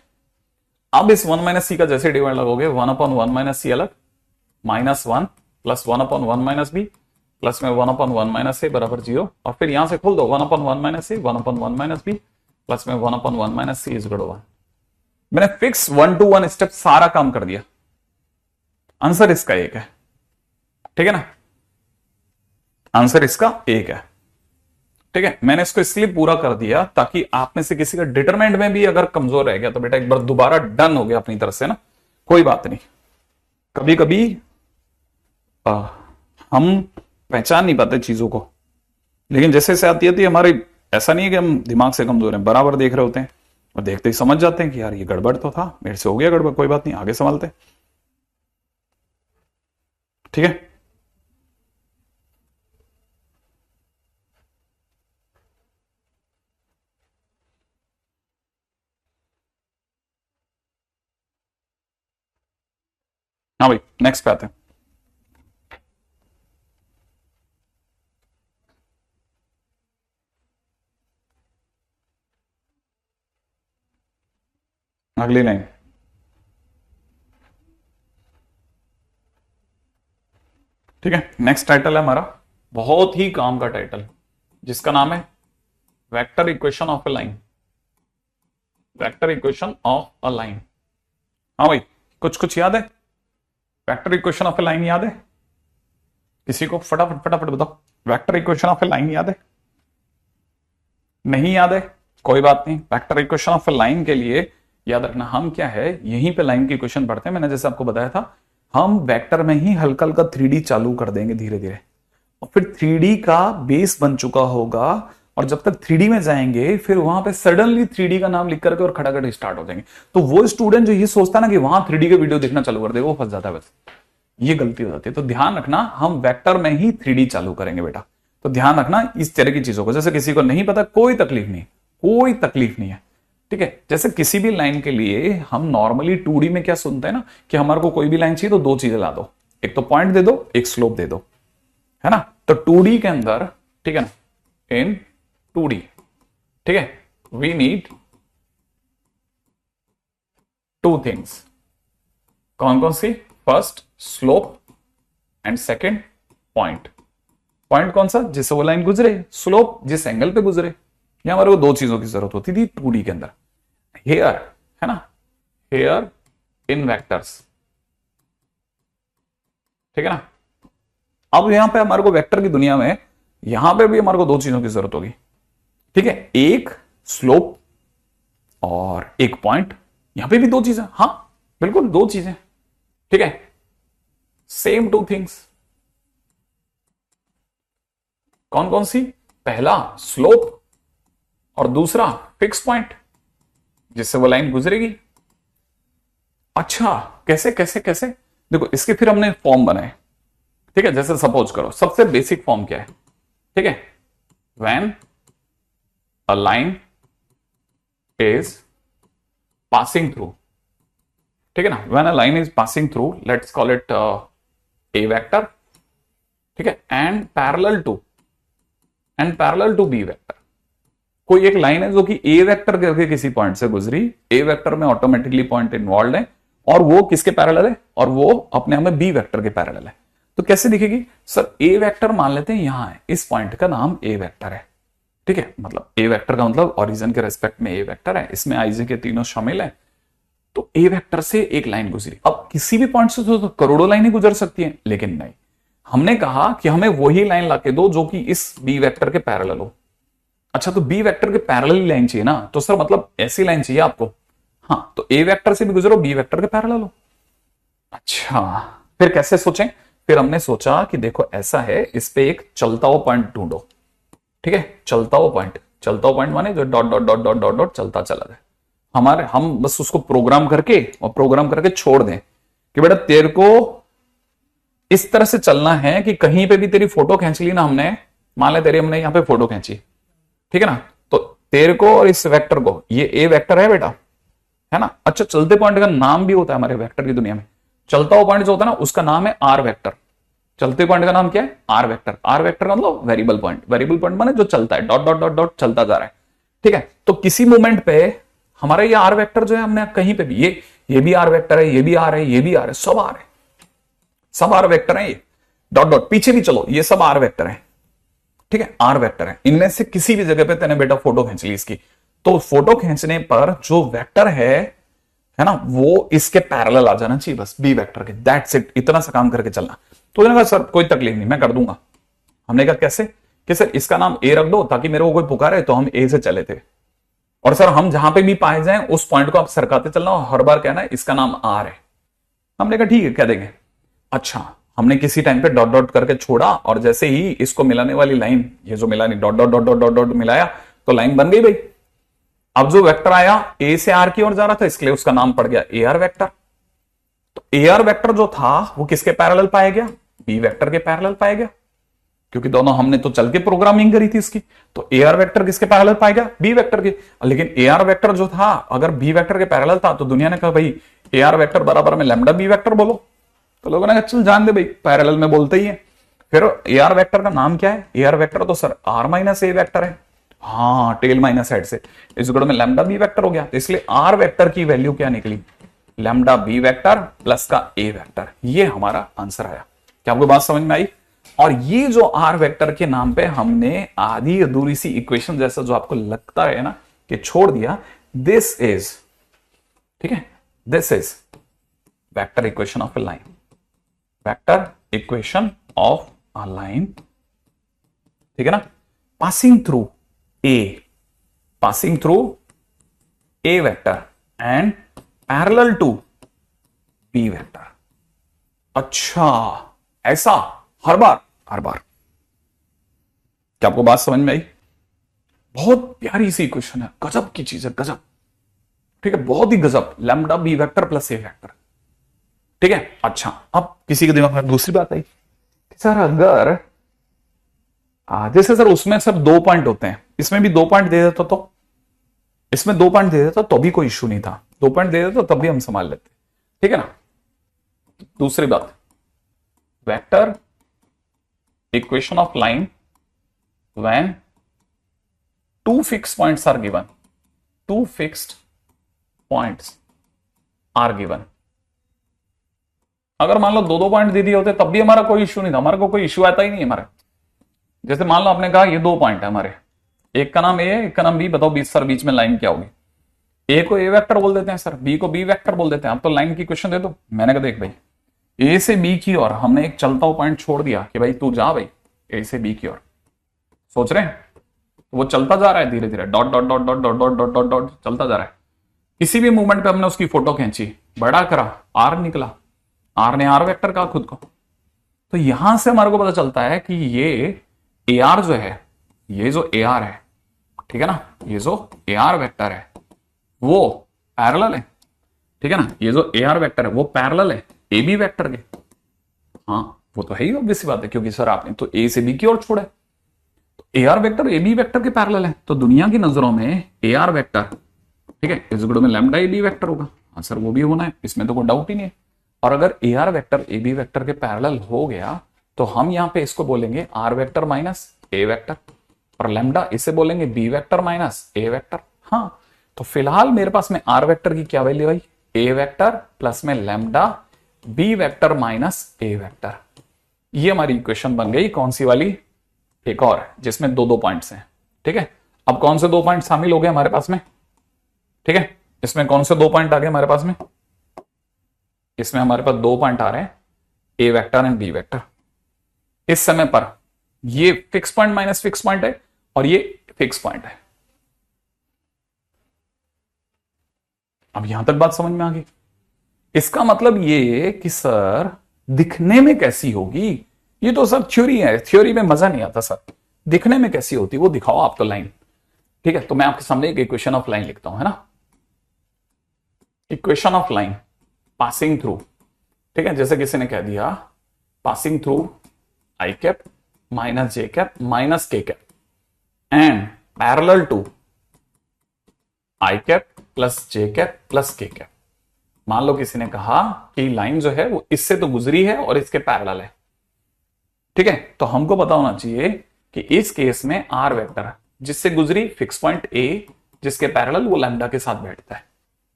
अब इस 1 - c का जैसे डिवाइड लगोगे 1 अपॉन 1 - c अलग, -1 प्लस 1 अपॉन 1 - b प्लस में 1 अपॉन 1 - a बराबर 0, और फिर यहां से खोल दो 1 upon 1 - a 1 upon 1 - b plus में 1 upon 1 - c is equal to 1। मैंने फिक्स 1 to 1 स्टेप सारा काम कर दिया, आंसर इसका एक है, ठीक है ना, आंसर इसका एक है, ठीक है। मैंने इसको इसलिए पूरा कर दिया ताकि आप में से किसी का डिटरमेंट में भी अगर कमजोर रह गया तो बेटा एक बार दोबारा डन हो गया अपनी तरफ से ना, कोई बात नहीं। कभी कभी हम पहचान नहीं पाते चीजों को, लेकिन जैसे जैसे आती है हमारे, ऐसा नहीं है कि हम दिमाग से कमजोर हैं, बराबर देख रहे होते हैं और देखते ही समझ जाते हैं कि यार ये गड़बड़ तो था, मेरे से हो गया गड़बड़, कोई बात नहीं, आगे संभालते, ठीक है। हाँ भाई, नेक्स्ट पे आते हैं। अगली लाइन, ठीक है। नेक्स्ट टाइटल है हमारा बहुत ही काम का टाइटल, जिसका नाम है vector equation of a line, vector equation of a line. हाँ भाई, कुछ कुछ याद है, vector equation of a line याद है, किसी को फटाफट फटाफट बताओ, vector equation of a line याद है? नहीं याद है, कोई बात नहीं। Vector equation of a line के लिए याद रखना हम क्या है, यहीं पे लाइन की इक्वेशन पढ़ते हैं। मैंने जैसे आपको बताया था, हम वेक्टर में ही हल्का हल्का 3D चालू कर देंगे धीरे धीरे, और फिर 3D का बेस बन चुका होगा, और जब तक 3D में जाएंगे फिर वहां पे सडनली 3D का नाम लिख करके और खटाखट स्टार्ट हो जाएंगे। तो वो स्टूडेंट जो ये सोचता है ना कि वहां 3D के वीडियो देखना चालू कर देगा, वो फंस जाता है, बस ये गलती हो जाती है। तो ध्यान रखना, हम वेक्टर में ही 3D चालू करेंगे बेटा। तो ध्यान रखना इस तरह की चीजों को। जैसे किसी को नहीं पता, कोई तकलीफ नहीं, कोई तकलीफ नहीं है, ठीक है। जैसे किसी भी लाइन के लिए हम नॉर्मली 2D में क्या सुनते हैं ना, कि हमारे को कोई भी लाइन चाहिए तो दो चीजें ला दो, एक तो पॉइंट दे दो, एक स्लोप दे दो, है ना। तो 2D के अंदर, ठीक है ना, इन 2D, ठीक है, वी नीड टू थिंग्स। कौन कौन सी? First slope and second point. Point कौन सा? जिससे वो लाइन गुजरे, स्लोप जिस एंगल पे गुजरे। ये हमारे को दो चीजों की जरूरत होती थी 2D के अंदर। हेयर, है ना, हेयर इन वेक्टर्स, ठीक है ना। अब यहां पे हमारे को वेक्टर की दुनिया में यहां पे भी हमारे को दो चीजों की जरूरत होगी, ठीक है। एक स्लोप और एक पॉइंट। यहां पे भी दो चीजें, हाँ बिल्कुल दो चीजें, ठीक है। Same to things. कौन कौन सी? पहला स्लोप और दूसरा फिक्स पॉइंट, जिससे वो लाइन गुजरेगी। अच्छा, कैसे कैसे कैसे? देखो इसके फिर हमने फॉर्म बनाए, ठीक है। जैसे सपोज करो, सबसे बेसिक फॉर्म क्या है, ठीक है, when a line is passing through, ठीक है ना, when a line is passing through, let's call it A vector, ठीक है, and parallel to B vector. कोई एक लाइन है जो कि ए वेक्टर करके किसी पॉइंट से गुजरी, ए वेक्टर में ऑटोमेटिकली पॉइंट इन्वॉल्व है, और वो किसके पैरेलल है, और वो अपने आप में बी वेक्टर के पैरेलल है। तो कैसे दिखेगी? सर ए वेक्टर मान लेते हैं यहां है, इस पॉइंट का नाम ए वेक्टर है, ठीक है। मतलब ए वेक्टर का मतलब ओरिजिन के रेस्पेक्ट में ए वेक्टर है, इसमें आईजे के तीनों शामिल है। तो ए वेक्टर से एक लाइन गुजरी। अब किसी भी पॉइंट से तो करोड़ों लाइनें गुजर सकती हैं, लेकिन नहीं, हमने कहा कि हमें वही लाइन लाके दो जो कि इस बी वेक्टर के पैरेलल हो। अच्छा, तो बी वेक्टर के पैरेलल लाइन चाहिए ना, तो सर मतलब ऐसी लाइन चाहिए आपको। हाँ, तो ए वेक्टर से भी गुजरो, बी वेक्टर के पैरेलल हो। अच्छा, फिर कैसे सोचें? फिर हमने सोचा कि देखो ऐसा है, इस पे एक चलता हुआ पॉइंट ढूंढो, ठीक है। चलता हुआ पॉइंट माने जो dot dot dot dot dot dot चलता चला जाए। हम बस उसको प्रोग्राम करके छोड़ दें कि बेटा तेरे को इस तरह से चलना है कि कहीं पे भी तेरी फोटो खींच ली ना हमने, मान ले तेरी हमने यहां पे फोटो खींची, ठीक है ना, तो तेरे को और इस वेक्टर को, ये ए वेक्टर है बेटा, है ना। अच्छा, चलते पॉइंट का नाम भी होता है हमारे वेक्टर की दुनिया में। चलता हुआ पॉइंट जो होता है ना, उसका नाम है आर वेक्टर। चलते पॉइंट का नाम क्या है? Are vector. आर वेक्टर का मतलब वेरिएबल पॉइंट माने जो चलता है, डॉट डॉट डॉट डॉट चलता जा रहा है, ठीक है। तो किसी मोमेंट पे हमारा ये आर वेक्टर जो है, हमने कहीं पे भी ये भी आर वेक्टर है, ये भी आर है, ये भी आर है, सब आर है, सब आर वेक्टर है। ये डॉट डॉट पीछे भी चलो, ये सब आर वेक्टर है, ठीक है, आर वेक्टर है। इनमें से किसी भी जगह पे तेने बेटा फोटो खींच ली इसकी, तो फोटो खींचने पर जो वेक्टर है ना, वो इसके पैरेलल आ जाना चाहिए, बस बी वेक्टर के। दैट्स इट, इतना सा काम करके चलना। तो उन्होंने कहा सर कोई तकलीफ नहीं, मैं कर दूंगा। हमने कहा कैसे? कि सर इसका नाम ए रख दो, ताकि मेरे को कोई पुकारे तो हम ए से चले थे, और सर हम जहां पे भी पाए जाएं उस पॉइंट को आप सरकाते चलना, और हर बार कहना है इसका नाम आर है। हमने कहा ठीक है, कह देंगे। अच्छा, हमने किसी टाइम पे डॉट डॉट करके छोड़ा, और जैसे ही इसको मिलाने वाली लाइन, ये जो मिलानी dot dot dot dot dot dot मिलाया, तो लाइन बन गई भाई। अब जो वेक्टर आया ए से आर की ओर जा रहा था, इसलिए उसका नाम पड़ गया ए आर वेक्टर। तो ए आर वेक्टर जो था वो किसके पैरेलल पाया गया? बी वेक्टर के पैरेलल पाया गया, क्योंकि दोनों हमने तो चल के प्रोग्रामिंग करी थी इसकी। तो ए आर वेक्टर किसके पैरेलल पाया गया? बी वेक्टर के। लेकिन ए आर वेक्टर जो था, अगर बी वेक्टर के पैरेलल था, तो दुनिया ने कहा भाई ए आर वेक्टर बराबर में लैम्डा बी वेक्टर बोलो। तो लोगों ने कहा चल जान दे भाई, पैरेलल में बोलते ही है। फिर ए आर वेक्टर का नाम क्या है? ए आर वेक्टर तो sir R minus A vector है, हाँ, टेल माइनस हेड से, इस गुण में लैम्डा बी वेक्टर हो गया। तो इसलिए आर वेक्टर की वैल्यू क्या निकली? लैम्डा बी वेक्टर प्लस का ए वेक्टर। ये हमारा आंसर आया। क्या आपको बात समझ में आई? और ये जो आर वेक्टर के नाम पे हमने आधी अधूरी सी इक्वेशन जैसा जो आपको लगता है ना कि छोड़ दिया, दिस इज, ठीक है, this is vector equation of a line, vector equation of a line, ठीक है ना, passing through A vector and parallel to B vector. अच्छा, ऐसा हर बार क्या आपको बात समझ में आई? बहुत प्यारी सी इक्वेशन है, गजब की चीज है, गजब, ठीक है, बहुत ही गजब। लैम्डा बी वेक्टर प्लस ए वेक्टर, ठीक है। अच्छा, अब किसी के दिमाग में दूसरी बात आई कि सर अगर जैसे सर उसमें सब 2 पॉइंट होते हैं, इसमें भी 2 पॉइंट दे देता तो, इसमें 2 पॉइंट दे देता तो भी कोई इश्यू नहीं था, 2 पॉइंट दे देता तब भी हम संभाल लेते, ठीक है ना। दूसरी बात, vector equation of line when 2 fixed points are given, 2 fixed points are given. अगर मान लो 2 पॉइंट दे दिए होते तब भी हमारा कोई इश्यू नहीं था, हमारे को कोई इश्यू आता ही नहीं हमारा। जैसे मान लो आपने कहा ये 2 पॉइंट है हमारे, एक का नाम ए है, एक का नाम बी, बताओ बीच सर बीच में लाइन क्या होगी? ए को ए वेक्टर बोल देते हैं सर, बी को बी वेक्टर बोल देते हैं। अब तो लाइन की क्वेश्चन दे दो, मैंने कहा देख भाई ए से बी की ओर हमने एक चलता हुआ पॉइंट छोड़ दिया कि भाई तू जा भाई ए से बी की ओर, सोच रहे हैं वो चलता जा रहा है धीरे धीरे, dot dot dot dot dot dot dot dot dot चलता जा रहा है। किसी भी मूवमेंट पे हमने उसकी फोटो खींची, बड़ा करा, आर निकला, आर ने आर वेक्टर कहा खुद को, तो यहां से हमारे को पता चलता है कि ये ए आर जो है, ये जो ए आर है, ठीक है ना, ये जो ए आर वेक्टर है वो पैरेलल है, ठीक है ना, ये जो ए आर वेक्टर है वो पैरेलल है ए बी वेक्टर के। हाँ वो तो है ही, ऑब्वियस बात है, क्योंकि सर आपने तो ए से बी की ओर छोड़ा है, तो A R vector A B vector के पैरेलल है, तो दुनिया की नजरों में ए आर वेक्टर, ठीक है, इस गुण में लैम्डा ए बी वेक्टर होगा। हाँ सर वो भी होना है, इसमें तो कोई डाउट ही नहीं है। और अगर A R vector A B vector के पैरेलल हो गया तो हम यहां पे इसको बोलेंगे R vector minus A vector, और लैम्डा इसे बोलेंगे B vector minus A vector. हाँ तो फिलहाल मेरे पास में आर वेक्टर की क्या वैल्यू आई, ए वेक्टर प्लस में lambda B vector minus A vector. ये हमारी इक्वेशन बन गई, कौन सी वाली, एक और जिसमें 2 पॉइंट्स हैं, ठीक है। अब कौन से 2 पॉइंट शामिल हो गए हमारे पास में, ठीक है, इसमें कौन से 2 पॉइंट आ गए हमारे पास में, इसमें हमारे पास 2 पॉइंट आ रहे हैं ए वेक्टर एंड बी वेक्टर। इस समय पर ये fix point minus fix point है और ये फिक्स पॉइंट है। अब यहां तक बात समझ में आ गई। इसका मतलब ये कि सर दिखने में कैसी होगी, ये तो सर थ्योरी है, थ्योरी में मजा नहीं आता सर, दिखने में कैसी होती वो दिखाओ आप तो लाइन, ठीक है। तो मैं आपके सामने एक इक्वेशन ऑफ लाइन लिखता हूं, है ना, equation of line passing through, ठीक है, जैसे किसी ने कह दिया passing through i cap minus j cap minus k cap and parallel to i cap plus J cap plus के कैप। मान लो किसी ने कहा कि लाइन जो है वो इससे तो गुजरी है और इसके पैरेलल है, ठीक है, तो हमको पता होना चाहिए कि इस केस में आर वेक्टर जिससे गुजरी फिक्स पॉइंट ए, जिसके पैरेलल वो लैम्डा के साथ बैठता है,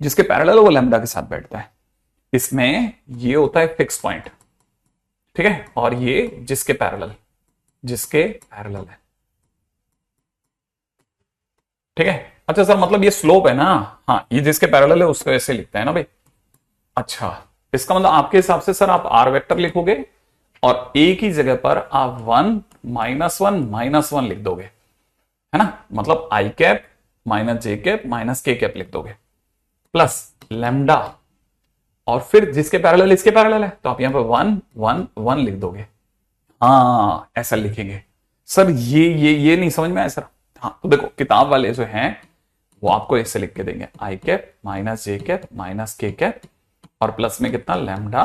जिसके पैरेलल वो लैम्डा के साथ बैठता है, इसमें ये होता है फिक्स पॉइंट, ठीक है, और ये जिसके पैरेलल है, ठीक है। अच्छा सर मतलब ये स्लोप है ना, हाँ ये जिसके पैरेलल है उसको ऐसे लिखता है ना भाई। अच्छा इसका मतलब आपके हिसाब से सर आप आर वेक्टर लिखोगे और ए की जगह पर आप 1 -1 -1 लिख दोगे, है ना, मतलब आई cap minus j cap minus k cap लिख दोगे प्लस लैम्डा, और फिर जिसके पैरेलल इसके पैरेलल है तो आप यहां पर 1 1 1 लिख दोगे। हाँ ऐसा लिखेंगे सर, ये नहीं समझ में आया सर। हाँ तो देखो किताब वाले जो हैं वो आपको ऐसे लिख के देंगे आई cap minus j cap minus k cap और प्लस में कितना लैम्डा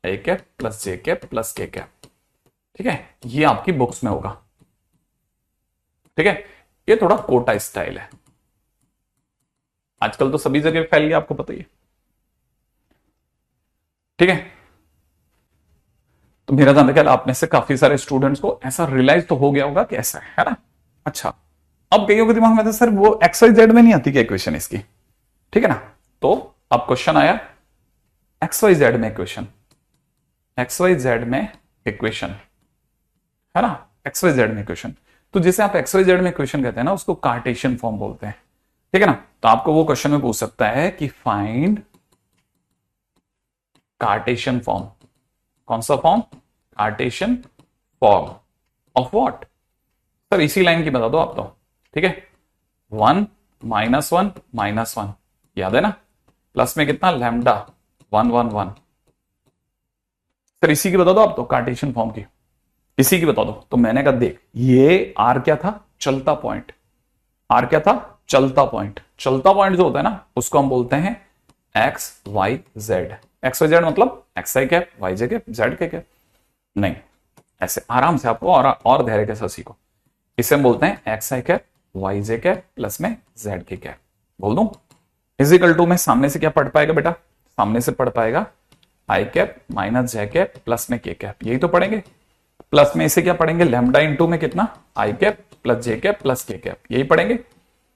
आई कैप प्लस जे कैप प्लस के कैप, ठीक है, ये आपकी बुक्स में होगा, ठीक है। ये थोड़ा कोटा स्टाइल है, आजकल तो सभी जगह फैल गया, आपको पता ही है, ठीक है। तो मेरा जानने ख्याल आप में से काफी सारे स्टूडेंट्स को ऐसा रियलाइज तो हो गया होगा कि ऐसा है ना। अच्छा अब कईयों के दिमाग में था सर वो एक्स वाई जेड में नहीं आती क्या इक्वेशन इसकी, ठीक है ना, तो अब क्वेश्चन आया एक्स वाई जेड में इक्वेशन, एक्स वाई जेड में इक्वेशन, है ना, एक्स वाई जेड में इक्वेशन। तो जैसे आप एक्स वाई जेड में इक्वेशन कहते हैं ना उसको कार्टेशियन फॉर्म बोलते हैं, ठीक है ना। तो आपको वो क्वेश्चन में पूछ सकता है कि फाइंड कार्टेशियन फॉर्म, कौन सा form, Cartesian form of what? Sir इसी लाइन की बता दो आप तो, ठीक है। 1 -1 याद है ना, प्लस में कितना लैम्डा 1 1 1। सर इसी की बता दो आप तो, कार्टेशियन फॉर्म की इसी की बता दो। तो मैंने कहा देख, ये आर क्या था, चलता पॉइंट। आर क्या था, चलता पॉइंट। चलता पॉइंट जो होता है ना, उसको हम बोलते हैं x y z. X y z मतलब x i cap, y j cap, z k cap. नहीं, ऐसे आराम से आपको और धैर्य के साथ सीखो। इसे हम बोलते हैं x i cap, y j cap plus में जेड के कैप। बोल दूं इजिकल टू में सामने से क्या पढ़ पाएगा बेटा, सामने से पढ़ पाएगा आई cap minus j cap plus में के कैप, यही तो पढ़ेंगे। प्लस में इसे क्या पढ़ेंगे, लैम्डा इंटू में कितना आई कैप प्लस जे कैप प्लस के कैप, यही पढ़ेंगे।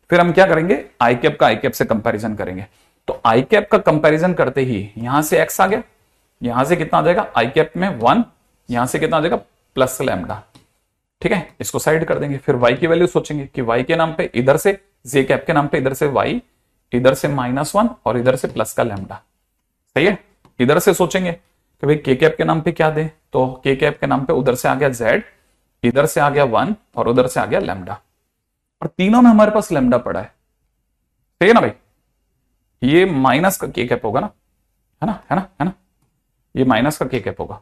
फिर हम क्या करेंगे, आई कैप का आई कैप से कंपैरिजन करेंगे। तो आई कैप का कंपैरिजन करते ही यहां से एक्स आ गया, यहां से कितना आ जाएगा आई कैप में 1, यहां से कितना आ जाएगा प्लस लैम्डा, ठीक है। इसको साइड कर देंगे। फिर y की वैल्यू सोचेंगे कि y के नाम पे इधर से जे कैप के नाम पे इधर से y, इधर से -1 और इधर से प्लस का लैम्डा, सही है। इधर से सोचेंगे कि भाई के कैप के नाम पे क्या दे, तो के कैप के नाम पे उधर से आ गया z, इधर से आ गया 1 और उधर से आ गया लैम्डा, और तीनों में हमारे पास लैम्डा पड़ा है, सही है ना भाई। ये माइनस का के कैप होगा ना, है ना, है ना, है ना, ये माइनस का के कैप होगा,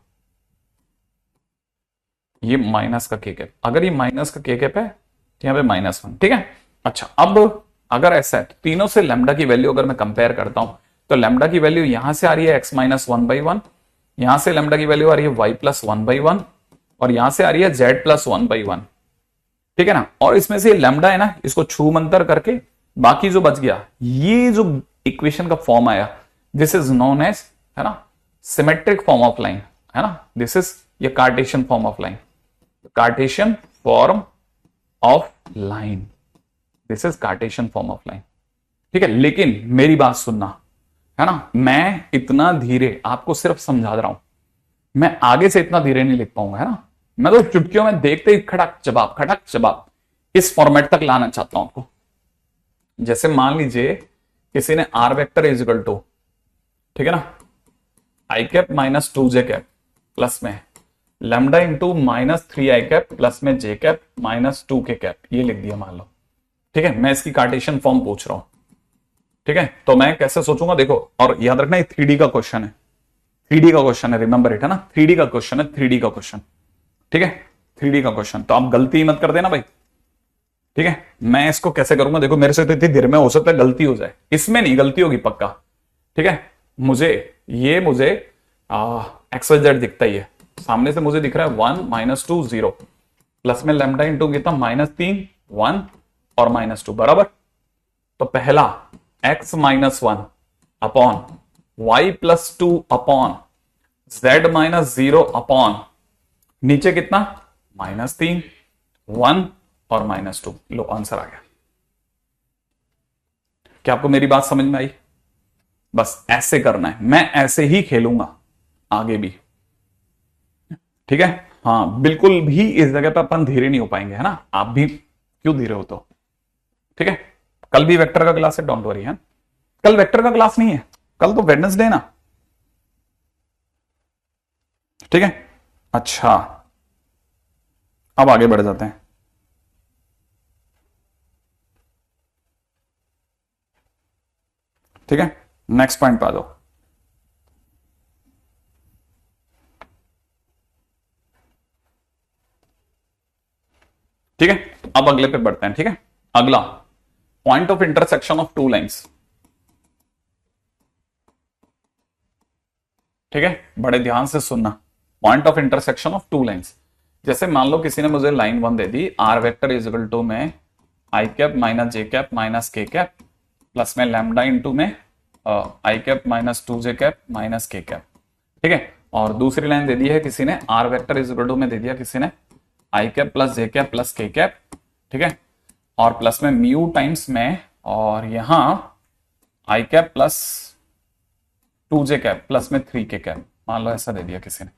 ये माइनस का के कैप। अगर ये माइनस का के कैप है तो यहां पे -1, ठीक है। अच्छा, अब अगर ऐसा है तो तीनों से लैम्डा की वैल्यू अगर मैं कंपेयर करता हूं, तो लैम्डा की वैल्यू यहां से आ रही है x - 1/1, यहां से लैम्डा की वैल्यू आ रही है y + 1/1 और यहां से आ रही है z + 1/1, ठीक है ना। और इसमें से लैम्डा है ना, इसको छू मंतर करके बाकी जो बच गया, ये जो इक्वेशन का फॉर्म आया, दिस इज नोन एज, है ना, सिमेट्रिक फॉर्म ऑफ लाइन, है ना। दिस इज ये Cartesian form of line, Cartesian form of line, this is Cartesian form of line, ठीक है। लेकिन मेरी बात सुनना, है ना, मैं इतना धीरे आपको सिर्फ समझा रहा हूं, मैं आगे से इतना धीरे नहीं लिख पाऊंगा, है ना। मैं तो चुटकियों में देखते ही खटक जवाब इस फॉर्मेट तक लाना चाहता हूं आपको। जैसे मान लीजिए किसी ने r vector is equal to, ठीक है ना, i cap -2 j cap plus में lambda into -3 i cap plus में जे कैप -2 के कैप, ये लिख दिया मान लो, ठीक है। मैं इसकी कार्टेशियन फॉर्म पूछ रहा हूं, ठीक है। तो मैं कैसे सोचूंगा, देखो, और याद रखना ये 3D का क्वेश्चन है, 3D का क्वेश्चन है, रिमेंबर इट, है ना, 3D का क्वेश्चन है, 3D का क्वेश्चन, ठीक है, 3D का क्वेश्चन। तो आप गलती मत कर देना भाई, ठीक है। मैं इसको कैसे करूंगा, देखो मेरे से तो इतनी देर में हो सकता है गलती हो जाए, इसमें नहीं गलती होगी पक्का, ठीक है। मुझे एक्स वाई जेड दिखता ही है, सामने से मुझे दिख रहा है 1 -2 0 प्लस में लैम्डा इंटू कितना -3 1 और -2 बराबर। तो पहला x -1 upon y + 2 upon z -0 upon नीचे कितना -3 1 और -2, लो आंसर आ गया। क्या आपको मेरी बात समझ में आई? बस ऐसे करना है, मैं ऐसे ही खेलूंगा आगे भी, ठीक है। हाँ, बिल्कुल भी इस जगह पे अपन धीरे नहीं हो पाएंगे, है ना। आप भी क्यों धीरे हो तो, ठीक है। कल भी वेक्टर का क्लास है, डोंट वरी, है। कल वेक्टर का क्लास नहीं है, कल तो वेडनेसडे ना, ठीक है। अच्छा, अब आगे बढ़ जाते हैं, ठीक है। नेक्स्ट पॉइंट पे आ जाओ। ठीक है, अब अगले पे बढ़ते हैं, ठीक है। अगला point of intersection of two lines, ठीक है, बड़े ध्यान से सुनना। Point of intersection of two lines, जैसे मान लो किसी ने मुझे लाइन 1 दे दी, r vector is equal to में i cap minus j cap minus k cap plus में लैम्डा इंटू में i cap -2 j cap minus k cap, ठीक है। और दूसरी लाइन दे दी है किसी ने, r vector is equal to में दे दिया किसी ने i cap plus J cap plus के कैप, ठीक है, और प्लस में म्यू टाइम्स में, और यहां आई cap plus 2 j cap plus में 3 के कैप, मान लो ऐसा दे दिया किसी ने,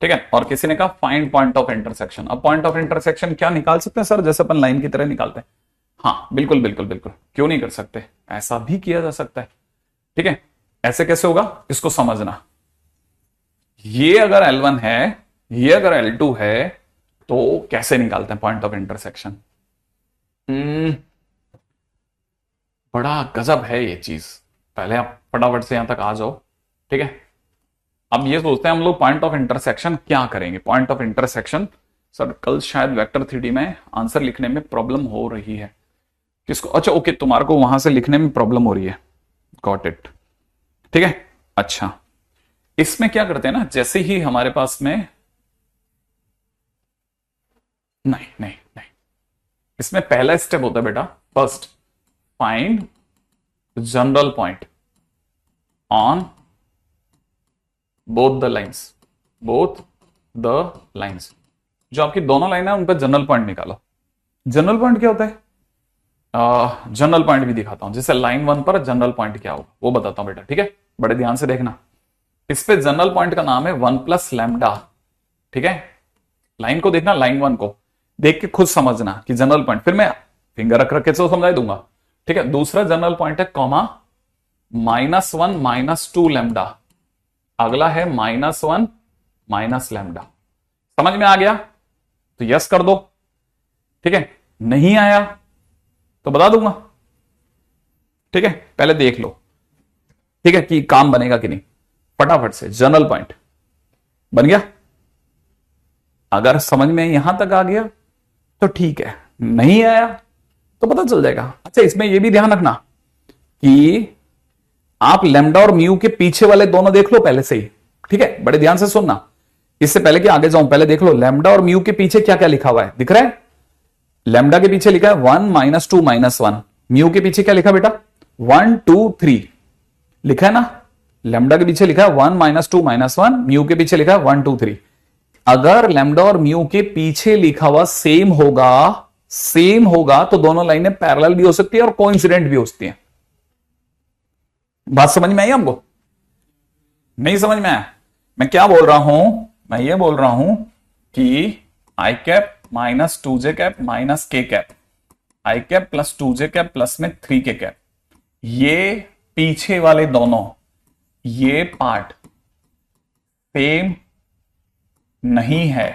ठीक है। और किसी ने कहा फाइंड पॉइंट ऑफ इंटरसेक्शन। अब पॉइंट ऑफ इंटरसेक्शन क्या निकाल सकते हैं सर, जैसे अपन लाइन की तरह निकालते हैं? हाँ, बिल्कुल बिल्कुल बिल्कुल, क्यों नहीं कर सकते, ऐसा भी किया जा सकता है, ठीक है। ऐसे कैसे होगा इसको समझना, ये अगर L1 है, ये अगर L2 है, तो कैसे निकालते हैं पॉइंट ऑफ इंटरसेक्शन? बड़ा गजब है ये चीज। पहले आप फटाफट से यहां तक आ जाओ, ठीक है। अब ये सोचते हैं हम लोग पॉइंट ऑफ इंटरसेक्शन क्या करेंगे। पॉइंट ऑफ इंटरसेक्शन सर कल शायद वेक्टर थ्री में आंसर लिखने में प्रॉब्लम हो रही है। किसको? अच्छा ओके, तुम्हारे को वहां से लिखने में प्रॉब्लम हो रही है, गॉट इट, ठीक है। अच्छा, इसमें क्या करते हैं ना, जैसे ही हमारे पास में नहीं नहीं नहीं, इसमें पहला स्टेप होता है बेटा, first find general point on both the lines, both the lines. जो आपकी दोनों लाइन है उन पर जनरल पॉइंट निकालो। जनरल पॉइंट क्या होता है? जनरल पॉइंट भी दिखाता हूं, जैसे लाइन 1 पर जनरल पॉइंट क्या होगा वो बताता हूं बेटा, ठीक है। बड़े ध्यान से देखना, इस पे जनरल पॉइंट का नाम है 1 प्लस लैम्डा, ठीक है। लाइन को देखना, लाइन 1 को देख के खुद समझना कि जनरल पॉइंट, फिर मैं फिंगर रख रख के तो समझा दूंगा, ठीक है। दूसरा जनरल पॉइंट है कॉमा -1 -2 लैम्डा, अगला है -1 माइनस लैम्डा। समझ में आ गया तो यस कर दो, ठीक है। नहीं आया तो बता दूंगा, ठीक है। पहले देख लो, ठीक है, कि काम बनेगा कि नहीं। फटाफट से जनरल पॉइंट बन गया। अगर समझ में यहां तक आ गया तो ठीक है, नहीं आया तो पता चल जाएगा। अच्छा, इसमें यह भी ध्यान रखना कि आप लैम्डा और म्यू के पीछे वाले दोनों देख लो पहले से ही, ठीक है। बड़े ध्यान से सुनना, इससे पहले कि आगे जाऊं पहले देख लो लैम्डा और म्यू के पीछे क्या क्या लिखा हुआ है, दिख रहा है? लैम्डा के पीछे लिखा है 1 -2 -1, म्यू के पीछे क्या लिखा बेटा? 1 2 3 लिखा है ना। लैम्डा के पीछे लिखा है 1 -2 -1, म्यू के पीछे लिखा है 1 2 3। अगर लैम्डा और म्यू के पीछे लिखा हुआ सेम होगा तो दोनों लाइनें पैरेलल भी हो सकती है और कोइंसिडेंट भी हो सकती है। बात समझ में आई आपको? नहीं समझ में आया? मैं क्या बोल रहा हूं, मैं ये बोल रहा हूं कि I cap minus 2j cap minus k cap, I cap plus 2j cap plus में 3k कैप, ये पीछे वाले दोनों, ये पार्ट सेम नहीं है,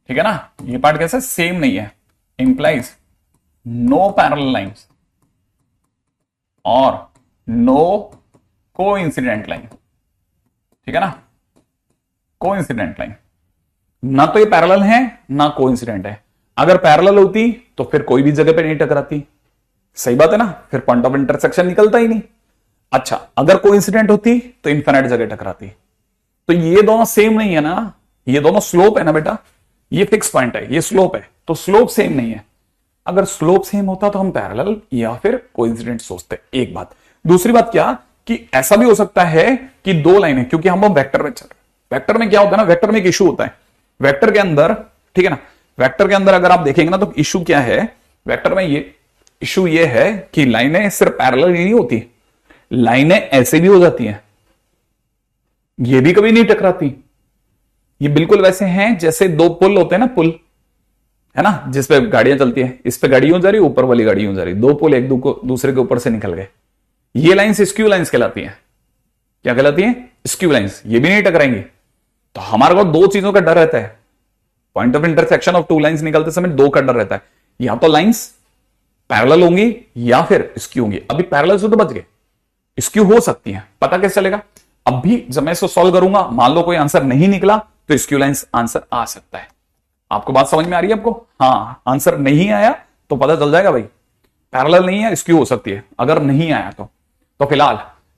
ठीक है ना। ये पार्ट कैसे सेम नहीं है? इंप्लाइज नो पैरेलल लाइंस और नो कोइंसिडेंट लाइन, ठीक है ना। कोइंसिडेंट लाइन, ना तो ये पैरेलल है ना कोइंसिडेंट है। अगर पैरेलल होती तो फिर कोई भी जगह पे नहीं टकराती, सही बात है ना, फिर पॉइंट ऑफ इंटरसेक्शन निकलता ही नहीं। अच्छा, अगर कोइंसिडेंट होती तो इनफिनिट जगह टकराती। तो ये दोनों सेम नहीं है ना, ये दोनों स्लोप है ना बेटा, ये फिक्स पॉइंट है, ये स्लोप है, तो स्लोप सेम नहीं है। अगर स्लोप सेम होता तो हम पैरेलल या फिर कोइंसिडेंट सोचते, एक बात। दूसरी बात क्या कि ऐसा भी हो सकता है कि दो लाइनें, क्योंकि हम वेक्टर में चल रहे, वेक्टर में क्या होता है ना, वेक्टर में एक इशू होता है वेक्टर के अंदर, ठीक है ना। वेक्टर के अंदर अगर आप देखेंगे ना तो इशू क्या है वेक्टर में, ये इशू ये है कि लाइनें सिर्फ पैरेलल ही नहीं होती, लाइनें ऐसे भी हो जाती हैं, ये भी कभी नहीं टकराती। ये बिल्कुल वैसे हैं जैसे दो पुल होते हैं ना, पुल है ना, जिसपे गाड़ियां चलती हैं, इस पे गाड़ी हो जा रही, ऊपर वाली गाड़ी हो जा रही, दो पुल एक दूसरे के ऊपर से निकल गए, ये लाइंस स्क्यू लाइंस कहलाती हैं। क्या कहलाती हैं? Skew lines. ये भी नहीं टकराएंगी। तो हमारे को दो चीजों का डर रहता है, point of intersection of two lines निकलते समय दो का डर रहता है, या तो लाइंस पैरेलल होंगी या फिर स्क्यू होंगी। अभी पैरेलल से तो बच गए, स्क्यू हो सकती है, पता कैसे चलेगा? अब भी जब मैं इसको सॉल्व करूंगा, मान लो कोई आंसर नहीं निकला तो स्क्यू लाइंस आंसर आ सकता है। आपको बात समझ में आ रही है आपको? हाँ, आंसर नहीं आया तो पता चल जाएगा भाई पैरेलल नहीं है, स्क्यू हो सकती है। अगर नहीं आया तो फिलहाल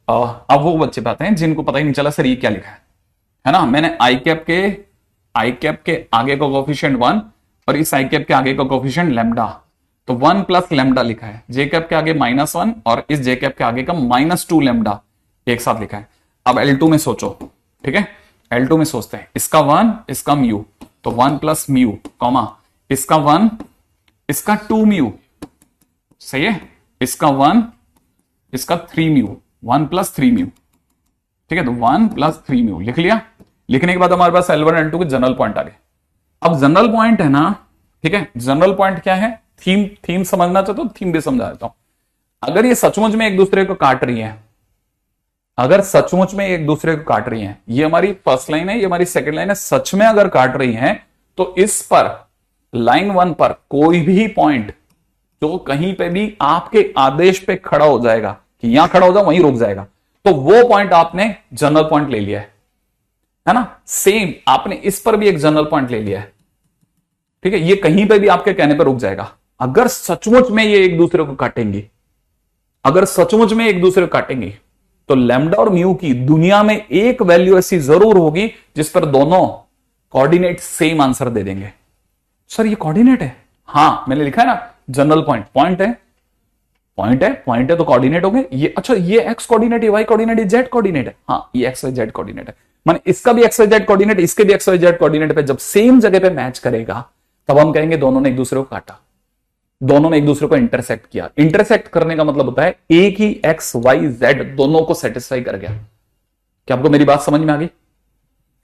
अब वो बच्चे पाते हैं जिनको पता ही नहीं चला सर ये क्या लिखा है ना। मैंने आई कैप के आगे का कोफिशिएंट 1 और इस आई कैप के आगे का कोफिशिएंट लैम्डा, तो 1 प्लस लैम्डा लिखा है। जे कैप के आगे -1 और इस जे कैप के आगे का -2 लैम्डा एक साथ लिखा है। अब L2 में सोचो, ठीक है, L2 में सोचते हैं, इसका 1 इसका म्यू, तो 1 प्लस म्यू कॉमा इसका 1 इसका 2 म्यू, सही है, इसका 1 इसका 3 म्यू, 1 प्लस 3 म्यू, ठीक है। तो 1 प्लस 3 म्यू लिख लिया। लिखने के बाद हमारे पास L1 L2 के जनरल पॉइंट आ गए। अब जनरल पॉइंट है ना, ठीक है, जनरल पॉइंट क्या है? थीम समझना चाहते हो, थीम भी समझा देता हूं। अगर ये सचमुच में एक दूसरे को काट रही है, अगर सचमुच में एक दूसरे को काट रही हैं, ये हमारी फर्स्ट लाइन है, ये हमारी सेकंड लाइन है, सच में अगर काट रही हैं तो इस पर लाइन 1 पर कोई भी पॉइंट जो कहीं पे भी आपके आदेश पे खड़ा हो जाएगा कि यहां खड़ा हो जाओ वहीं रुक जाएगा, तो वो पॉइंट आपने जनरल पॉइंट ले लिया है ना। सेम आपने इस पर भी एक जनरल पॉइंट ले लिया है, ठीक है। ये कहीं पे भी आपके कहने पर रुक जाएगा। अगर सचमुच में ये एक दूसरे को काटेंगे, अगर सचमुच में एक दूसरे को काटेंगे, तो लैम्डा और म्यू की दुनिया में एक वैल्यू ऐसी जरूर होगी जिस पर दोनों कोऑर्डिनेट सेम आंसर दे देंगे। सर ये कोऑर्डिनेट है? हां, मैंने लिखा है ना जनरल पॉइंट, पॉइंट है, पॉइंट है, पॉइंट है तो कोऑर्डिनेट हो गए ये। अच्छा ये एक्स कोऑर्डिनेट, ये वाई कोऑर्डिनेट, ये जेड कोऑर्डिनेट है। हां ये एक्स वाई जेड कोऑर्डिनेट है, माने इसका भी एक्स वाई जेड कोऑर्डिनेट, इसके भी एक्स वाई जेड कोऑर्डिनेट पे जब सेम जगह पे मैच करेगा तब हम कहेंगे दोनों ने एक दूसरे को काटा, दोनों ने एक दूसरे को इंटरसेक्ट किया। इंटरसेक्ट करने का मतलब होता है एक ही एक्स वाई जेड दोनों को सेटिस्फाई कर गया। क्या आपको मेरी बात समझ में आ गई?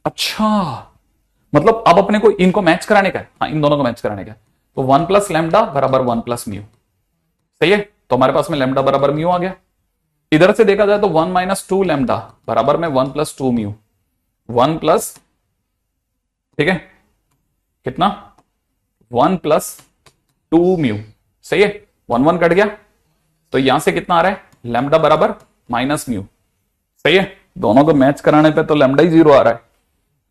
अच्छा मतलब अब अपने को इनको मैच कराने का है। हाँ इन दोनों को मैच कराने का है। तो 1 प्लस लैम्डा बराबर 1 प्लस म्यू, सही है। तो हमारे पास में लैम्डा बराबर म्यू आ गया। इधर से देखा जाए तो 1 माइनस 2 लैम्डा बराबर में 1 प्लस 2 म्यू, 1 प्लस, ठीक है कितना, 1 प्लस 2 म्यू, सही है। 1 1 कट गया तो यहां से कितना आ रहा है, लैम्डा बराबर माइनस म्यू, सही है। दोनों को मैच कराने पे तो लैम्डा ही 0 आ रहा है,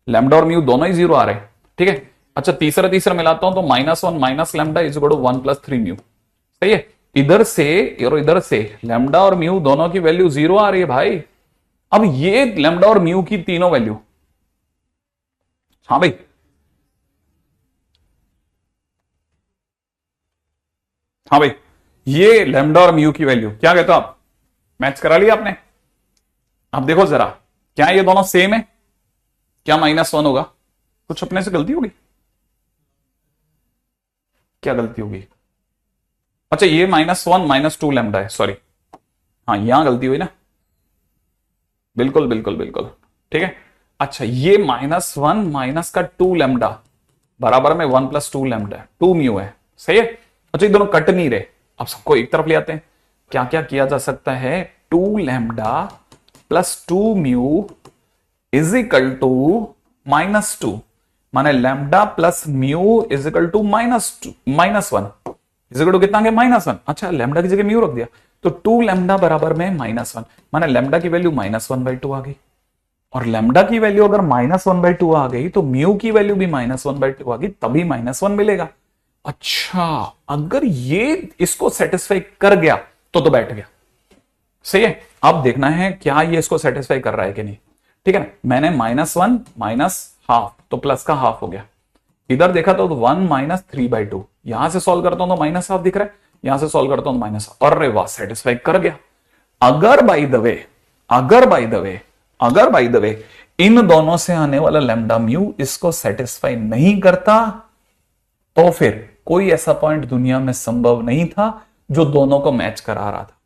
लैम्डा और म्यू दोनों ही 0 आ रहे हैं, ठीक है। अच्छा तीसरा मिलाता हूं तो -1 minus lambda is equal to 1 plus 3 mu, सही है। इधर से और इधर से लैम्डा और म्यू दोनों की वैल्यू 0 आ रही है भाई। अब ये लैम्डा और म्यू की तीनों वैल्यू, हाँ भाई हाँ भाई, ये लैम्डा और म्यू की वैल्यू क्या कहते हो आप, मैच करा लिया आपने। अब देखो जरा क्या ये दोनों सेम है, क्या -1 होगा, कुछ अपने से गलती होगी, क्या गलती होगी। अच्छा ये -1 माइनस 2 लैम्डा है, सॉरी हाँ यहां गलती हुई ना, बिल्कुल बिल्कुल बिल्कुल ठीक है। अच्छा ये -1 माइनस का 2 लैम्डा बराबर में 1 प्लस 2 लैम्डा, 2 म्यू है, सही है। अच्छा ये दोनों कट नहीं रहे, अब सबको एक तरफ ले आते हैं। क्या क्या किया जा सकता है, 2 lambda plus 2 mu is equal to -2, माने lambda plus mu is equal to -1 is equal to कितना गया -1। अच्छा लैम्डा की जगह म्यू रख दिया तो 2 लैम्डा बराबर में -1, माने लैम्डा की वैल्यू -1/2 आ गई। और लैम्डा की वैल्यू अगर -1/2 आ गई तो म्यू की वैल्यू भी -1/2 आ गई, तभी -1 मिलेगा। अच्छा अगर ये इसको सेटिस्फाई कर गया तो बैठ गया, सही है। अब देखना है क्या ये इसको सेटिस्फाई कर रहा है कि नहीं, ठीक है ना। मैंने -1 माइनस हाफ तो प्लस का हाफ हो गया, इधर देखा तो 1 माइनस 3/2, यहां से सॉल्व करता हूं तो -हाफ दिख रहा है, यहां से सॉल्व करता हूं तो -हाफ, अरे वाह सेटिस्फाई कर गया। अगर बाय द वे इन दोनों से आने वाला लैम्डा म्यू इसको सेटिस्फाई नहीं करता तो फिर कोई ऐसा पॉइंट दुनिया में संभव नहीं था जो दोनों को मैच करा रहा था।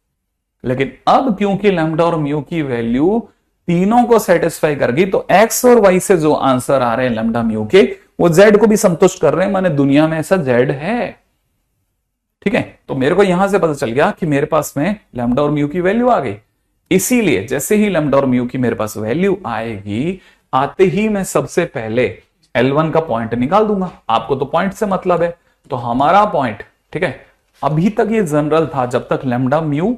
लेकिन अब क्योंकि लैम्डा और म्यू की वैल्यू तीनों को सेटिस्फाई कर गई तो एक्स और वाई से जो आंसर आ रहे हैं लैम्डा म्यू के वो जेड को भी संतुष्ट कर रहे हैं, माने दुनिया में ऐसा जेड है, ठीक है। तो मेरे को यहां से पता चल गया कि मेरे पास में लैम्डा और म्यू की वैल्यू आ गई। इसीलिए जैसे ही लैम्डा और म्यू की मेरे पास वैल्यू आएगी, आते ही मैं सबसे पहले L1 का पॉइंट निकाल दूंगा। आपको तो पॉइंट से मतलब है, तो हमारा पॉइंट, ठीक है, अभी तक ये जनरल था जब तक लैम्डा म्यू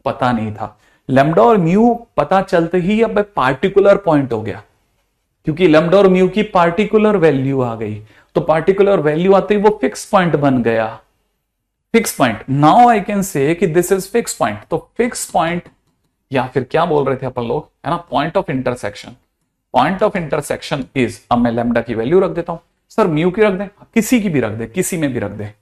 पता नहीं था। लैम्डा और म्यू पता चलते ही अब पार्टिकुलर पॉइंट हो गया, क्योंकि लैम्डा और म्यू की पार्टिकुलर वैल्यू आ गई, तो पार्टिकुलर वैल्यू आते ही वो फिक्स पॉइंट बन गया। Fix point, now I can say कि दिस इज फिक्स पॉइंट। तो फिक्स पॉइंट या फिर क्या बोल रहे थे अपन लोग, है ना, point of intersection. Point of intersection is, अब मैं लैम्डा की वैल्यू रख देता हूं, सर म्यू की रख दे, किसी की भी रख दे, किसी में भी रख दे।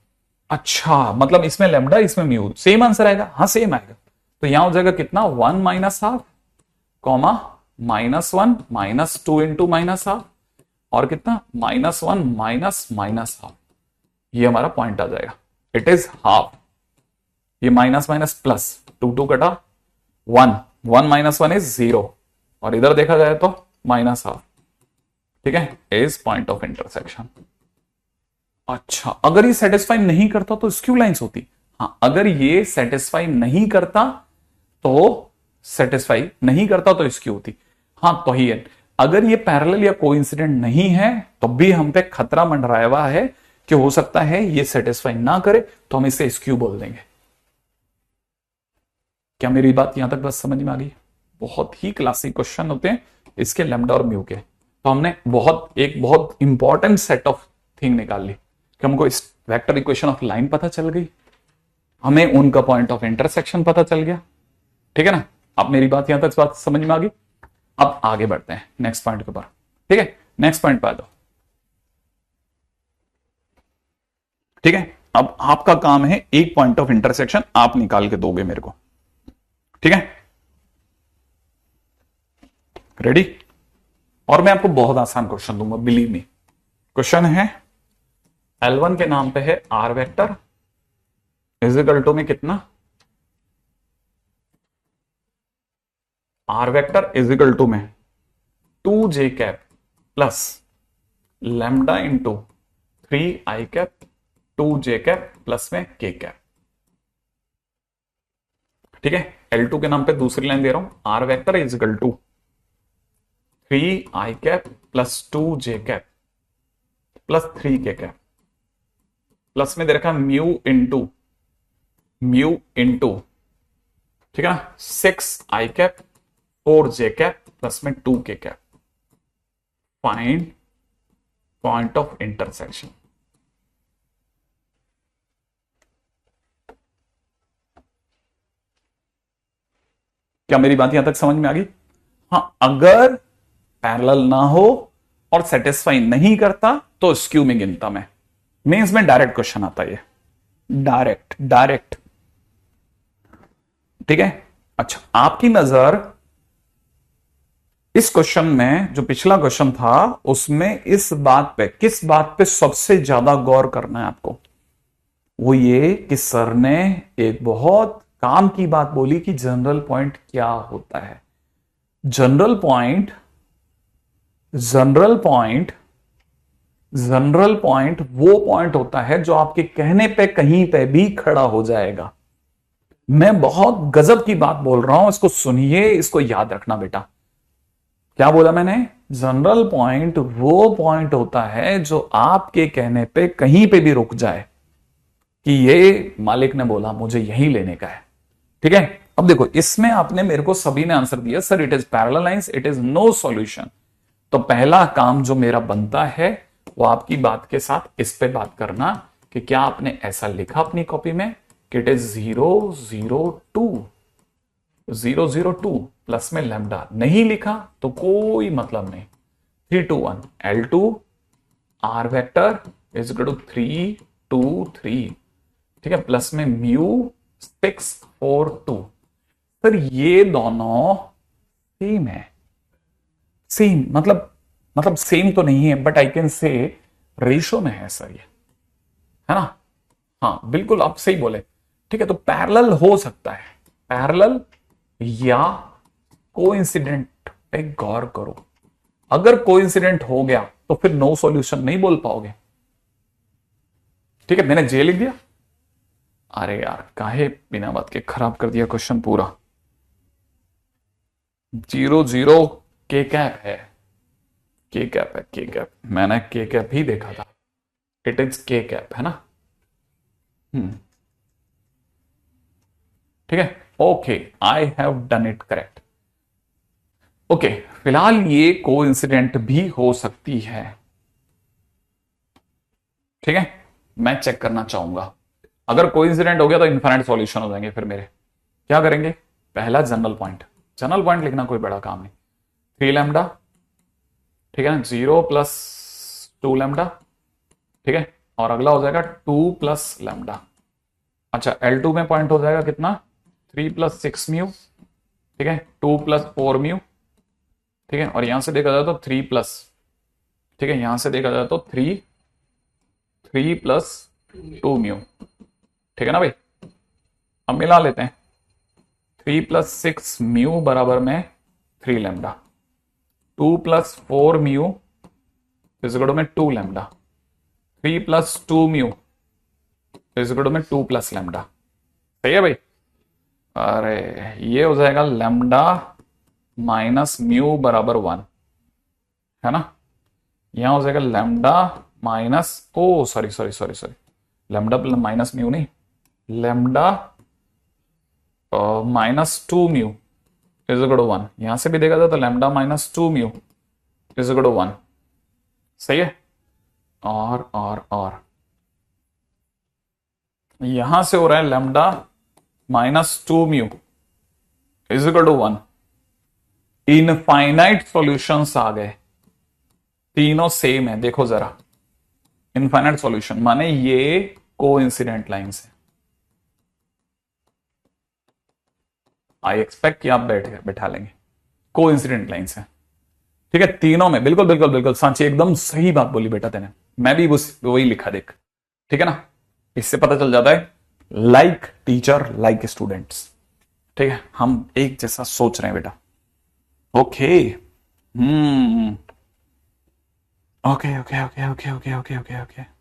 अच्छा मतलब इसमें लैम्डा इसमें म्यू, सेम आंसर आएगा, हाँ सेम आएगा। तो यहां हो जाएगा कितना, 1 minus half comma -1 -2 into -half और कितना -1 माइनस हाफ, ये हमारा पॉइंट आ जाएगा। इट इज हाफ, ये माइनस माइनस प्लस, 2 कटा 1 -1 इज 0 और इधर देखा जाए तो -हाफ, ठीक है, इज पॉइंट ऑफ इंटरसेक्शन। अच्छा अगर ये सेटिस्फाई नहीं करता तो स्क्यू लाइंस होती, हाँ अगर ये सेटिस्फाई नहीं करता तो स्क्यू होती, हाँ तो ही है। अगर ये पैरेलल या कोइंसिडेंट नहीं है तो भी हम पे खतरा मंडराया हुआ है कि हो सकता है ये सेटिस्फाई ना करे, तो हम इसे स्क्यू बोल देंगे। क्या मेरी बात यहां तक बस समझ में आ गई? बहुत ही क्लासिक क्वेश्चन होते हैं इसके लैम्डा और म्यू के। तो हमने एक बहुत इंपॉर्टेंट सेट ऑफ थिंग निकाल ली कि हमको इस वेक्टर इक्वेशन ऑफ लाइन पता चल गई, हमें उनका पॉइंट ऑफ इंटरसेक्शन पता चल गया। ठीक है ना? अब मेरी बात यहां तक इस बात समझ में आ गई। अब आगे बढ़ते हैं नेक्स्ट पॉइंट के ऊपर। ठीक है, नेक्स्ट पॉइंट पे आ जाओ। ठीक है, अब आपका काम है एक पॉइंट ऑफ इंटरसेक्शन आप निकाल के दोगे मेरे को। ठीक है, रेडी? और मैं आपको बहुत आसान क्वेश्चन दूंगा, बिलीव मी। क्वेश्चन है L1 के नाम पे है R vector is equal to में कितना, R vector is equal to में 2j cap plus lambda into 3i cap 2j cap plus में k कैप। ठीक है, L2 के नाम पे दूसरी लाइन दे रहा हूं, R vector is equal to 3i cap plus 2j cap plus 3k cap plus में दे रखा म्यू इंटू ठीक है ना 6i cap 4j cap plus में 2k cap. Find point of intersection. क्या मेरी बात यहां तक समझ में आ गई? हाँ, अगर पैरेलल ना हो और सेटिस्फाई नहीं करता तो स्क्यू में गिनता मैं। मींस में डायरेक्ट क्वेश्चन आता है, डायरेक्ट। ठीक है, अच्छा आपकी नजर इस क्वेश्चन में, जो पिछला क्वेश्चन था उसमें इस बात पे, किस बात पे सबसे ज्यादा गौर करना है आपको? वो ये कि सर ने एक बहुत काम की बात बोली कि जनरल पॉइंट क्या होता है। जनरल पॉइंट वो पॉइंट होता है जो आपके कहने पे कहीं पे भी खड़ा हो जाएगा। मैं बहुत गजब की बात बोल रहा हूं, इसको सुनिए, इसको याद रखना बेटा। क्या बोला मैंने? जनरल पॉइंट वो पॉइंट होता है जो आपके कहने पे कहीं पे भी रुक जाए कि ये मालिक ने बोला मुझे यही लेने का है। ठीक है, अब देखो इसमें आपने मेरे को सभी ने आंसर दिया sir it is parallel lines, it is no solution. तो पहला काम जो मेरा बनता है वो आपकी बात के साथ इस पे बात करना कि क्या आपने ऐसा लिखा अपनी कॉपी में कि इट इज 002 प्लस में लैम्डा। नहीं लिखा तो कोई मतलब नहीं। 3 2 1 L2 R vector is equal to 3 2 3। ठीक है, प्लस में म्यू 6 4 2। सर ये दोनों सेम है। सेम मतलब सेम तो नहीं है, but I can say ratio में है सर, ये है ना? हाँ बिल्कुल आप सही बोले। ठीक है, तो पैरेलल हो सकता है, पैरेलल या कोइंसिडेंट पे गौर करो। अगर कोइंसिडेंट हो गया तो फिर नो सॉल्यूशन नहीं बोल पाओगे। ठीक है, मैंने जे लिख दिया। अरे यार काहे बिना बात के खराब कर दिया क्वेश्चन पूरा। 0 के कैप है, के कैप मैंने के कैप ही देखा था। इट इज के कैप है ना? ठीक है, okay I have done it correct. Okay, फिलहाल ये कोइंसिडेंट भी हो सकती है। ठीक है, मैं चेक करना चाहूंगा। अगर कोइंसिडेंट हो गया तो इनफाइनाइट सॉल्यूशन हो जाएंगे। फिर मेरे क्या करेंगे? पहला जनरल पॉइंट लिखना कोई बड़ा काम नहीं। 3 लैम्डा, ठीक है ना, 0 प्लस 2 लैम्डा। ठीक है, और अगला हो जाएगा 2 प्लस लैम्डा। अच्छा L2 में पॉइंट हो जाएगा कितना? 3 प्लस 6 म्यू। ठीक है, 2 प्लस 4 म्यू। ठीक है, और यहां से देखा जाए तो 3 प्लस, ठीक है, यहां से देखा जाए तो 3 प्लस 2 म्यू। ठीक है ना भाई? अब मिला लेते हैं। 3 प्लस 6 म्यू बराबर में 3 lambda, 2 plus 4 mu is equal to में 2 lambda, 3 plus 2 mu is equal to में 2 प्लस लैम्डा। सही है भाई? अरे ये हो जाएगा लैम्डा माइनस म्यू बराबर 1। है ना, यहां हो जाएगा lambda minus, oh sorry sorry sorry sorry, lambda minus mu नहीं, lambda -2 mu is equal to 1। यहां से भी देखा जाए तो lambda -2 mu is equal to 1, सही है। और यहां से हो रहा है lambda -2 mu is equal to 1। Infinite solutions आ गए, तीनों सेम है, देखो जरा, इनफाइनाइट सॉल्यूशन माने ये कोइंसिडेंट लाइंस है। आई एक्सपेक्ट कि आप बैठा लेंगे, कोइंसिडेंट लाइंस है, ठीक है, तीनों में। बिल्कुल बिल्कुल बिल्कुल सांची, एकदम सही बात बोली बेटा तेने, मैं भी वही लिखा देख, ठीक है ना। इससे पता चल जाता है लाइक टीचर लाइक स्टूडेंट्स, ठीक है, हम एक जैसा सोच रहे हैं बेटा। Okay, okay okay okay okay okay okay okay okay.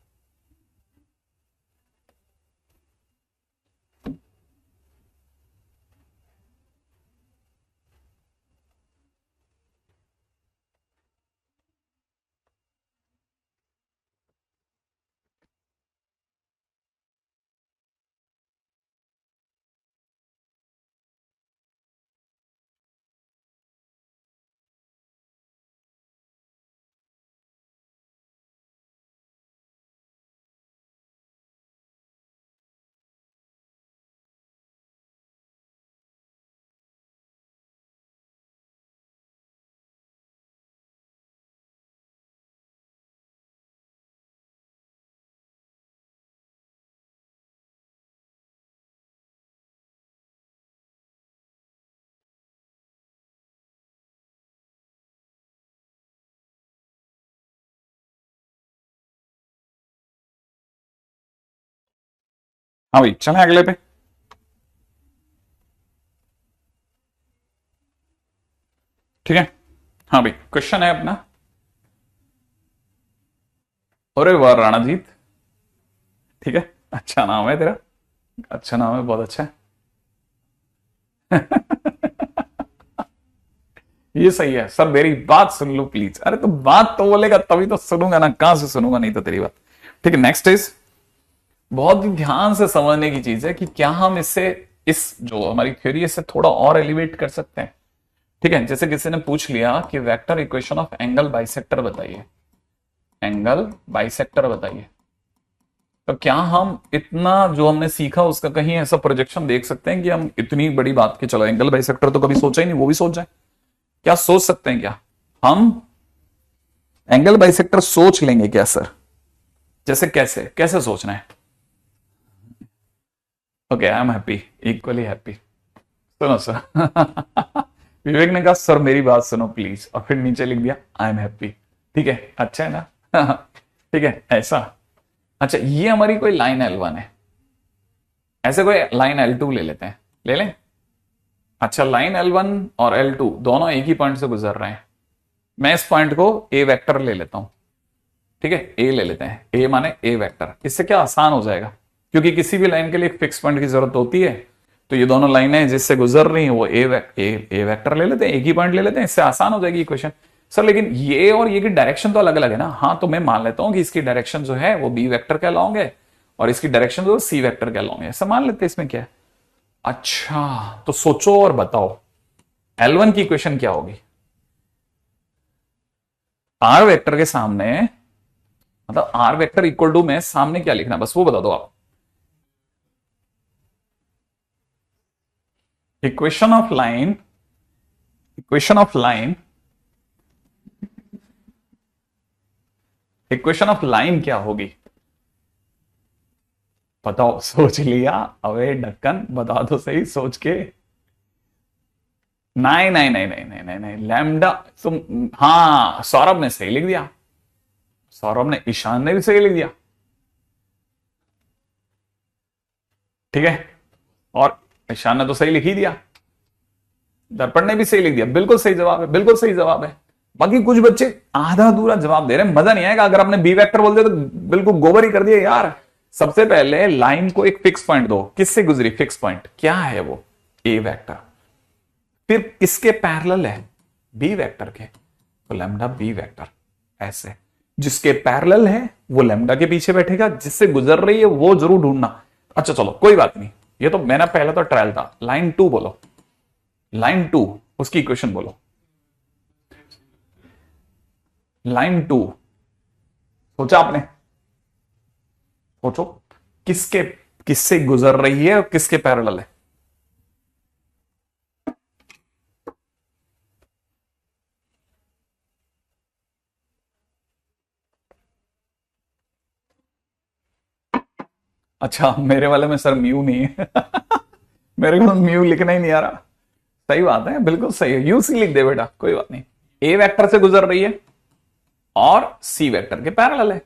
हाँ भाई चलें अगले पे। ठीक है, हाँ भाई क्वेश्चन है अपना। अरे वाह राणाजीत, ठीक है, अच्छा नाम है तेरा, अच्छा नाम है, बहुत अच्छा है। ये सही है सर, मेरी बात सुन लो प्लीज। अरे तो बात तो बोलेगा तभी तो सुनूंगा ना, कहां से सुनूंगा नहीं तो तेरी बात। ठीक है, नेक्स्ट इज, बहुत ही ध्यान से समझने की चीज है कि क्या हम इससे, इस जो हमारी थ्योरी है, इससे थोड़ा और एलिवेट कर सकते हैं। ठीक है, जैसे किसी ने पूछ लिया कि vector equation of angle bisector बताइए, एंगल बाइसेक्टर बताइए, तो क्या हम इतना जो हमने सीखा उसका कहीं ऐसा प्रोजेक्शन देख सकते हैं कि हम इतनी बड़ी बात की, चलो एंगल बाइसेक्टर तो कभी सोचा ही नहीं, वो भी सोच जाए, क्या सोच सकते हैं क्या हम एंगल बाइसेक्टर सोच लेंगे क्या सर? जैसे कैसे कैसे सोचना है? Okay, I am happy, equally happy. सुनो सर, विवेक ने कहा सर मेरी बात सुनो प्लीज, और फिर नीचे लिख दिया आई एम हैप्पी। ठीक है, अच्छा है ना? ठीक है, ऐसा। अच्छा, ये हमारी कोई लाइन L1 है, ऐसे कोई लाइन L2 ले लेते हैं, ले लें। अच्छा, लाइन L1 और L2 दोनों एक ही पॉइंट से गुजर रहे हैं, मैं इस पॉइंट को ए वेक्टर ले लेता हूं। ठीक है, ए ले लेते हैं, ए माने ए वेक्टर। इससे क्या आसान हो जाएगा, क्योंकि किसी भी लाइन के लिए एक फिक्स पॉइंट की जरूरत होती है, तो ये दोनों लाइनें जिससे गुजर रही हैं वो ए वेक्टर ले लेते हैं, एक ही पॉइंट ले लेते हैं, इससे आसान हो जाएगी इक्वेशन। सर लेकिन ये और ये की डायरेक्शन तो अलग अलग है ना। हाँ, तो मैं मान लेता हूं कि इसकी डायरेक्शन जो है वो बी वेक्टर के अलोंग है और इसकी डायरेक्शन जो सी वेक्टर के अलोंग है, ऐसा मान लेते हैं, इसमें क्या है। अच्छा, तो सोचो और बताओ L1 की इक्वेशन क्या होगी? आर वेक्टर के सामने, मतलब आर वेक्टर इक्वल टू में सामने क्या लिखना, बस वो बता दो आप। Equation of line, equation of line, equation of line क्या होगी? बताओ, सोच लिया? अबे ढक्कन बता दो सही सोच के। नहीं नहीं नहीं नहीं नहीं नहीं नहीं, लैम्डा तुम, हाँ सौरभ ने सही लिख दिया, सौरभ ने, ईशान ने भी सही लिख दिया। ठीक है, और ईशान ने तो सही लिख ही दिया, दर्पण ने भी सही लिख दिया, बिल्कुल सही जवाब है, बिल्कुल सही जवाब है। बाकी कुछ बच्चे आधा अधूरा जवाब दे रहे हैं, मजा नहीं आएगा अगर आपने बी वेक्टर बोल दिया तो बिल्कुल गोबर ही कर दिया यार। सबसे पहले लाइन को एक फिक्स पॉइंट दो, किससे गुजरी, फिक्स पॉइंट क्या है वो, ए वेक्टर, फिर किसके पैरेलल है, बी वेक्टर के, तो लैम्डा बी वेक्टर ऐसे, जिसके पैरेलल है वो लैम्डा के पीछे बैठेगा, जिससे गुजर रही है वो जरूर ढूंढना। अच्छा चलो कोई बात नहीं, ये तो मैंने पहले तो ट्रायल था। लाइन 2 बोलो, लाइन 2 उसकी इक्वेशन बोलो। लाइन 2 सोचा आपने? सोचो किसके, किससे गुजर रही है और किसके पैरेलल है। अच्छा मेरे वाले में सर म्यू नहीं है मेरे को म्यू लिखना ही नहीं आ रहा। सही बात है, बिल्कुल सही है, यू सी लिख दे बेटा, कोई बात नहीं। ए वेक्टर से गुजर रही है और सी वेक्टर के पैरेलल है।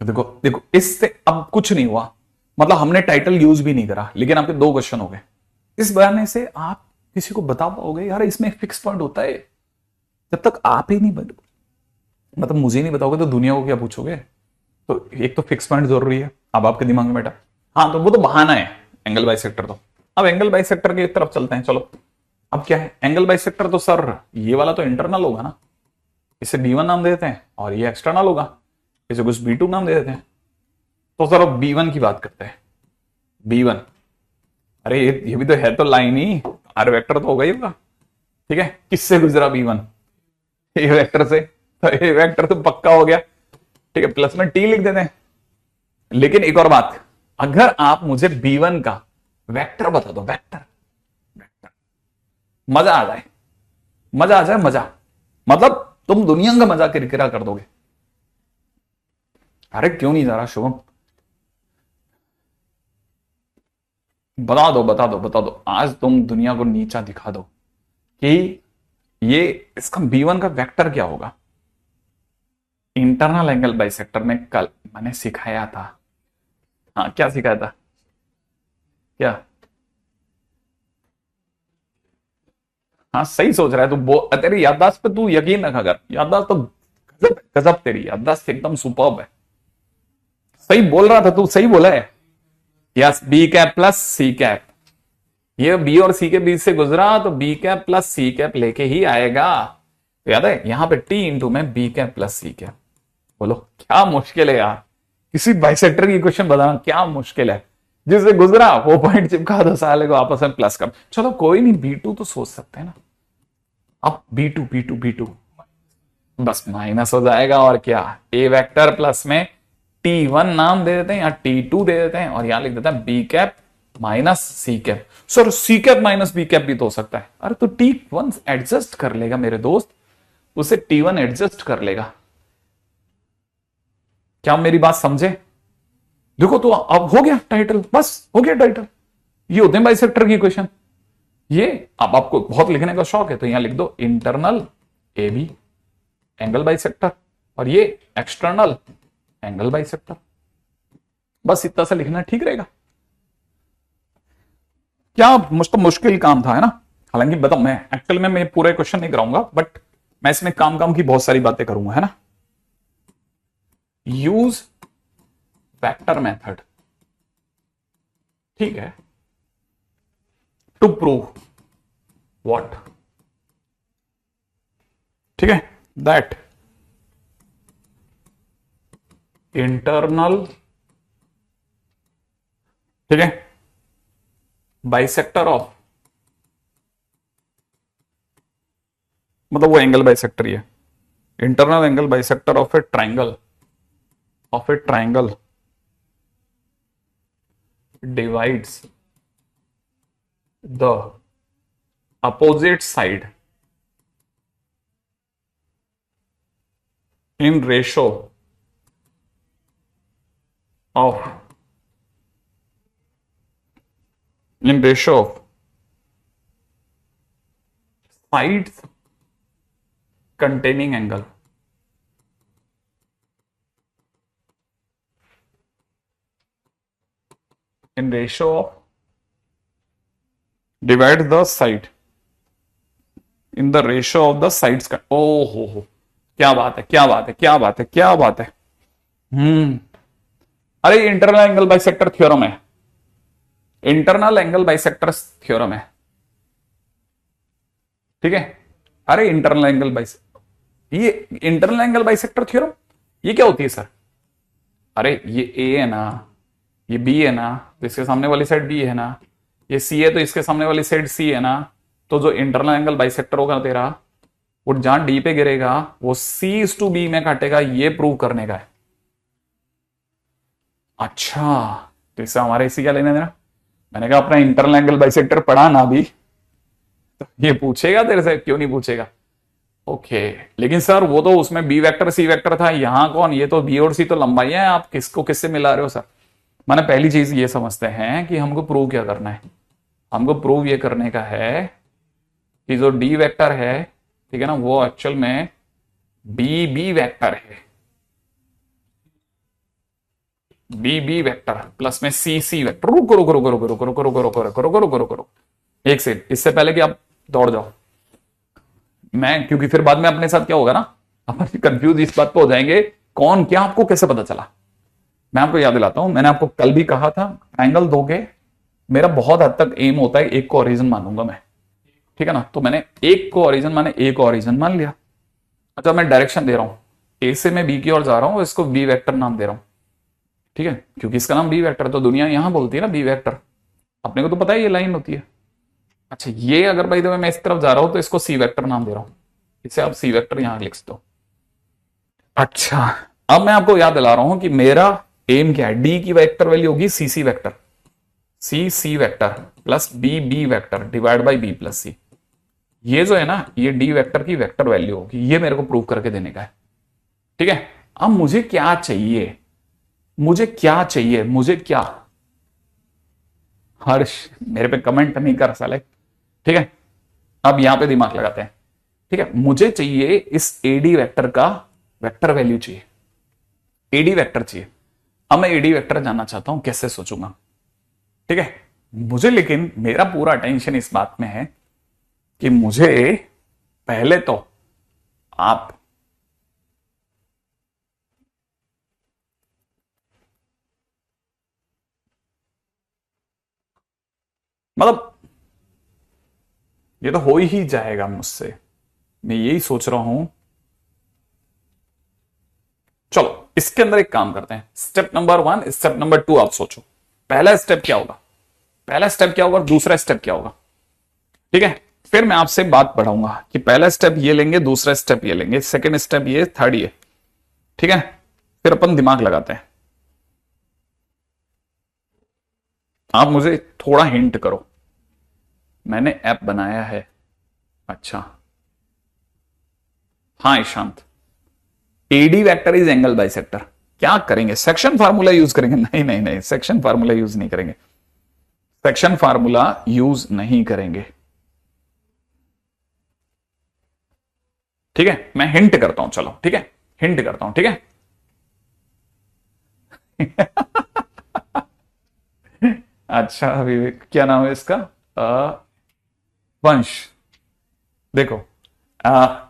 देखो देखो, इससे अब कुछ नहीं हुआ, मतलब हमने टाइटल यूज भी नहीं करा, लेकिन आपके 2 क्वेश्चन हो गए। इस बयाने से आप किसी को बता पाओगे यार इसमें एक फिक्स पॉइंट होता है। जब तक आप ही नहीं मतलब मुझे नहीं बताओगे तो दुनिया को क्या पूछोगे। तो एक तो फिक्स पॉइंट जरूरी है अब आपके दिमाग में बेटा। हाँ तो वो तो बहाना है एंगल बाइसेक्टर तो। अब एंगल बाइसेक्टर की तरफ चलते हैं, चलो। अब क्या है एंगल बाइसेक्टर, तो सर ये वाला तो इंटरनल होगा ना, इसे B1 नाम दे देते हैं, और ये एक्सटर्नल होगा, इसे कुछ B2 नाम दे देते हैं। तो सर अब B1 की बात करते हैं। B1, अरे ये भी तो है तो लाइन ही, आर वेक्टर तो होगा ही होगा। ठीक है, किससे गुजरा B1? ए वेक्टर से, तो ए वेक्टर तो पक्का हो गया। ठीक है, प्लस में T लिख देते हैं। लेकिन एक और बात, अगर आप मुझे B1 का वेक्टर बता दो, वेक्टर वेक्टर, मजा आ जाए, मजा आ जाए, मजा, मतलब तुम दुनिया का मजा किरकिरा कर दोगे। अरे क्यों नहीं जा रहा शुभम? बता दो बता दो बता दो, आज तुम दुनिया को नीचा दिखा दो कि ये इसका B1 का वेक्टर क्या होगा। इंटरनल एंगल बाइसेक्टर में कल मैंने सिखाया था। हाँ क्या सिखाया था? क्या? हाँ सही सोच रहा है तू। तेरी याददाश्त पे तू यकीन रखा कर, याददाश्त तो गजब गजब, तेरी याददाश्त एकदम सुपर्ब है। सही बोल रहा था तू, सही बोला है। यस, बी कैप प्लस सी कैप, ये बी और सी के बीच से गुजरा तो बी कैप प्लस सी कैप लेके ही आएगा। तो याद है यहां पे टी इंटू में बी कैप प्लस सी कैप। बोलो क्या मुश्किल है यार, किसी बाइसेक्टर की क्वेश्चन बताना क्या मुश्किल है। जिससे गुजरा वो पॉइंट चिपका दो, साले को आपस में प्लस कर। चलो कोई नहीं, B2 तो सोच सकते हैं ना। अब B2 B2 B2 बस माइनस हो जाएगा और क्या, ए वेक्टर प्लस में T1 नाम दे देते हैं या T2 दे देते हैं, और यहां लिख देते हैं b cap minus c cap. Sir c cap minus B cap भी तो हो सकता है। अरे तो T1 एडजस्ट कर लेगा मेरे दोस्त, उसे T1 एडजस्ट कर लेगा। क्या मेरी बात समझे? देखो तो अब हो गया टाइटल, बस हो गया टाइटल। ये होते हैं बाइसेक्टर की इक्वेशन। ये अब आपको बहुत लिखने का शौक है तो यहां लिख दो internal a b angle bisector, और ये एक्सटर्नल एंगल बाइसेक्टर। बस इतना सा लिखना ठीक रहेगा। क्या मुश्किल काम था, है ना? हालांकि बताओ, मैं एक्चुअल में मैं पूरे क्वेश्चन नहीं कराऊंगा, बट मैं इसमें काम काम की बहुत सारी बातें करूंगा, है ना। यूज वेक्टर मेथड, ठीक है, टू प्रूव व्हाट, ठीक है, दैट इंटरनल, ठीक है, बाइसेक्टर ऑफ, मतलब वो एंगल बाइसेक्टर ही है, internal angle bisector of A triangle, divides the opposite side in ratio of sides containing angle. In ratio of, divide the side in the ratio of the sides का। ओ हो, क्या बात है, क्या बात है, क्या बात है, क्या बात है। अरे इंटरनल एंगल बाइसेक्टर थ्योरम है, इंटरनल एंगल बाइसेक्टर थ्योरम है, ठीक है। अरे इंटरनल एंगल बाइसेक्टर, ये इंटरनल एंगल बाइसेक्टर थ्योरम, ये क्या होती है सर? अरे ये ए है ना, ये बी है ना, तो इसके सामने वाली साइड बी है ना, ये सी है तो इसके सामने वाली साइड सी है ना, तो जो इंटरनल एंगल बाइसेक्टर होगा तेरा, वो जहां डी पे गिरेगा वो सी इज टू बी में काटेगा, ये प्रूव करने का है। अच्छा, तो इससे हमारे इसी क्या लेना देना? मैंने कहा अपना इंटरनल एंगल बाइसेक्टर पढ़ा ना भी, तो ये पूछेगा तेरे से, क्यों नहीं पूछेगा? ओके, लेकिन सर वो तो उसमें बी वेक्टर सी वेक्टर था, यहां कौन? ये तो बी और सी तो लंबाई है, आप किसको किससे मिला रहे हो सर? मैंने पहली चीज ये समझते हैं कि हमको प्रूव क्या करना है। हमको प्रूव ये करने का है कि जो डी वेक्टर है, ठीक है ना, वो एक्चुअल में बी बी वेक्टर है, बी बी वेक्टर प्लस में सी सी वेक्टर। रुको रुको रुको रुको रुको रुको रुको रुको रुको रुको रुको रुको रुको, एक सेकंड, इससे पहले कि आप दौड़ जाओ, मैं, क्योंकि फिर बाद में अपने साथ क्या होगा ना, अपन कंफ्यूज इस बात पे हो जाएंगे, कौन क्या, आपको कैसे पता चला? मैं आपको याद दिलाता हूं, मैंने आपको कल भी कहा था, ट्रायंगल दोगे, मेरा बहुत हद तक एम होता है एक को ओरिजिन मानूंगा मैं, ठीक है ना, तो मैंने एक को ओरिजिन माने, एक को ओरिजिन मान लिया। अच्छा, मैं डायरेक्शन दे रहा हूं, ए से मैं बी की ओर जा रहा हूं, इसको बी वेक्टर नाम दे रहा हूं, ठीक है, क्योंकि इसका नाम बी वेक्टर, तो दुनिया यहां बोलती है ना बी वेक्टर, अपने को तो पता है ये लाइन होती है। अच्छा, ये अगर भाई तो मैं इस तरफ जा रहा हूं तो इसको सी वेक्टर नाम दे रहा हूं, इसे आप सी वेक्टर यहां लिख दो। अच्छा, अब मैं आपको याद दिला रहा हूं कि मेरा एम क्या है, डी की वेक्टर वैल्यू होगी C C vector, C C vector plus B B vector divide by B plus C, ये जो है ना, ये डी वेक्टर की वेक्टर वैल्यू होगी, ये मेरे को प्रूव करके देने का है, ठीक है। अब मुझे क्या चाहिए, मुझे क्या चाहिए, मुझे क्या, हर्ष मेरे पे कमेंट नहीं कर साले, ठीक है, अब यहां पे दिमाग लगाते हैं, ठीक है, मुझे चाहिए इस एडी वेक्टर का वेक्टर वैल्यू चाहिए, एडी वेक्टर चाहिए। अब मैं एडी वेक्टर जानना चाहता हूं, कैसे सोचूंगा, ठीक है, मुझे, लेकिन मेरा पूरा अटेंशन इस बात में है कि मुझे पहले तो आप मतलब, ये तो हो ही जाएगा मुझसे, मैं यही सोच रहा हूं। चलो इसके अंदर एक काम करते हैं, स्टेप नंबर 1, स्टेप नंबर 2 आप सोचो, पहला स्टेप क्या होगा, पहला स्टेप क्या होगा और दूसरा स्टेप क्या होगा, ठीक है, फिर मैं आपसे बात बढ़ाऊंगा कि पहला स्टेप ये लेंगे, दूसरा स्टेप ये लेंगे, सेकंड स्टेप ये, थर्ड ये, ठीक है, फिर अपन दिमाग लगाते हैं। आप मुझे थोड़ा हिंट करो, मैंने ऐप बनाया है, अच्छा, हाँ Ishant, AD vector is angle bisector, क्या करेंगे, सेक्शन फार्मूला यूज करेंगे? नहीं नहीं नहीं, सेक्शन फार्मूला यूज नहीं करेंगे, सेक्शन फार्मूला यूज नहीं करेंगे, ठीक है, मैं हिंट करता हूं, चलो ठीक है, हिंट करता हूं, ठीक है। अच्छा विवेक, क्या नाम है इसका, वंश, देखो,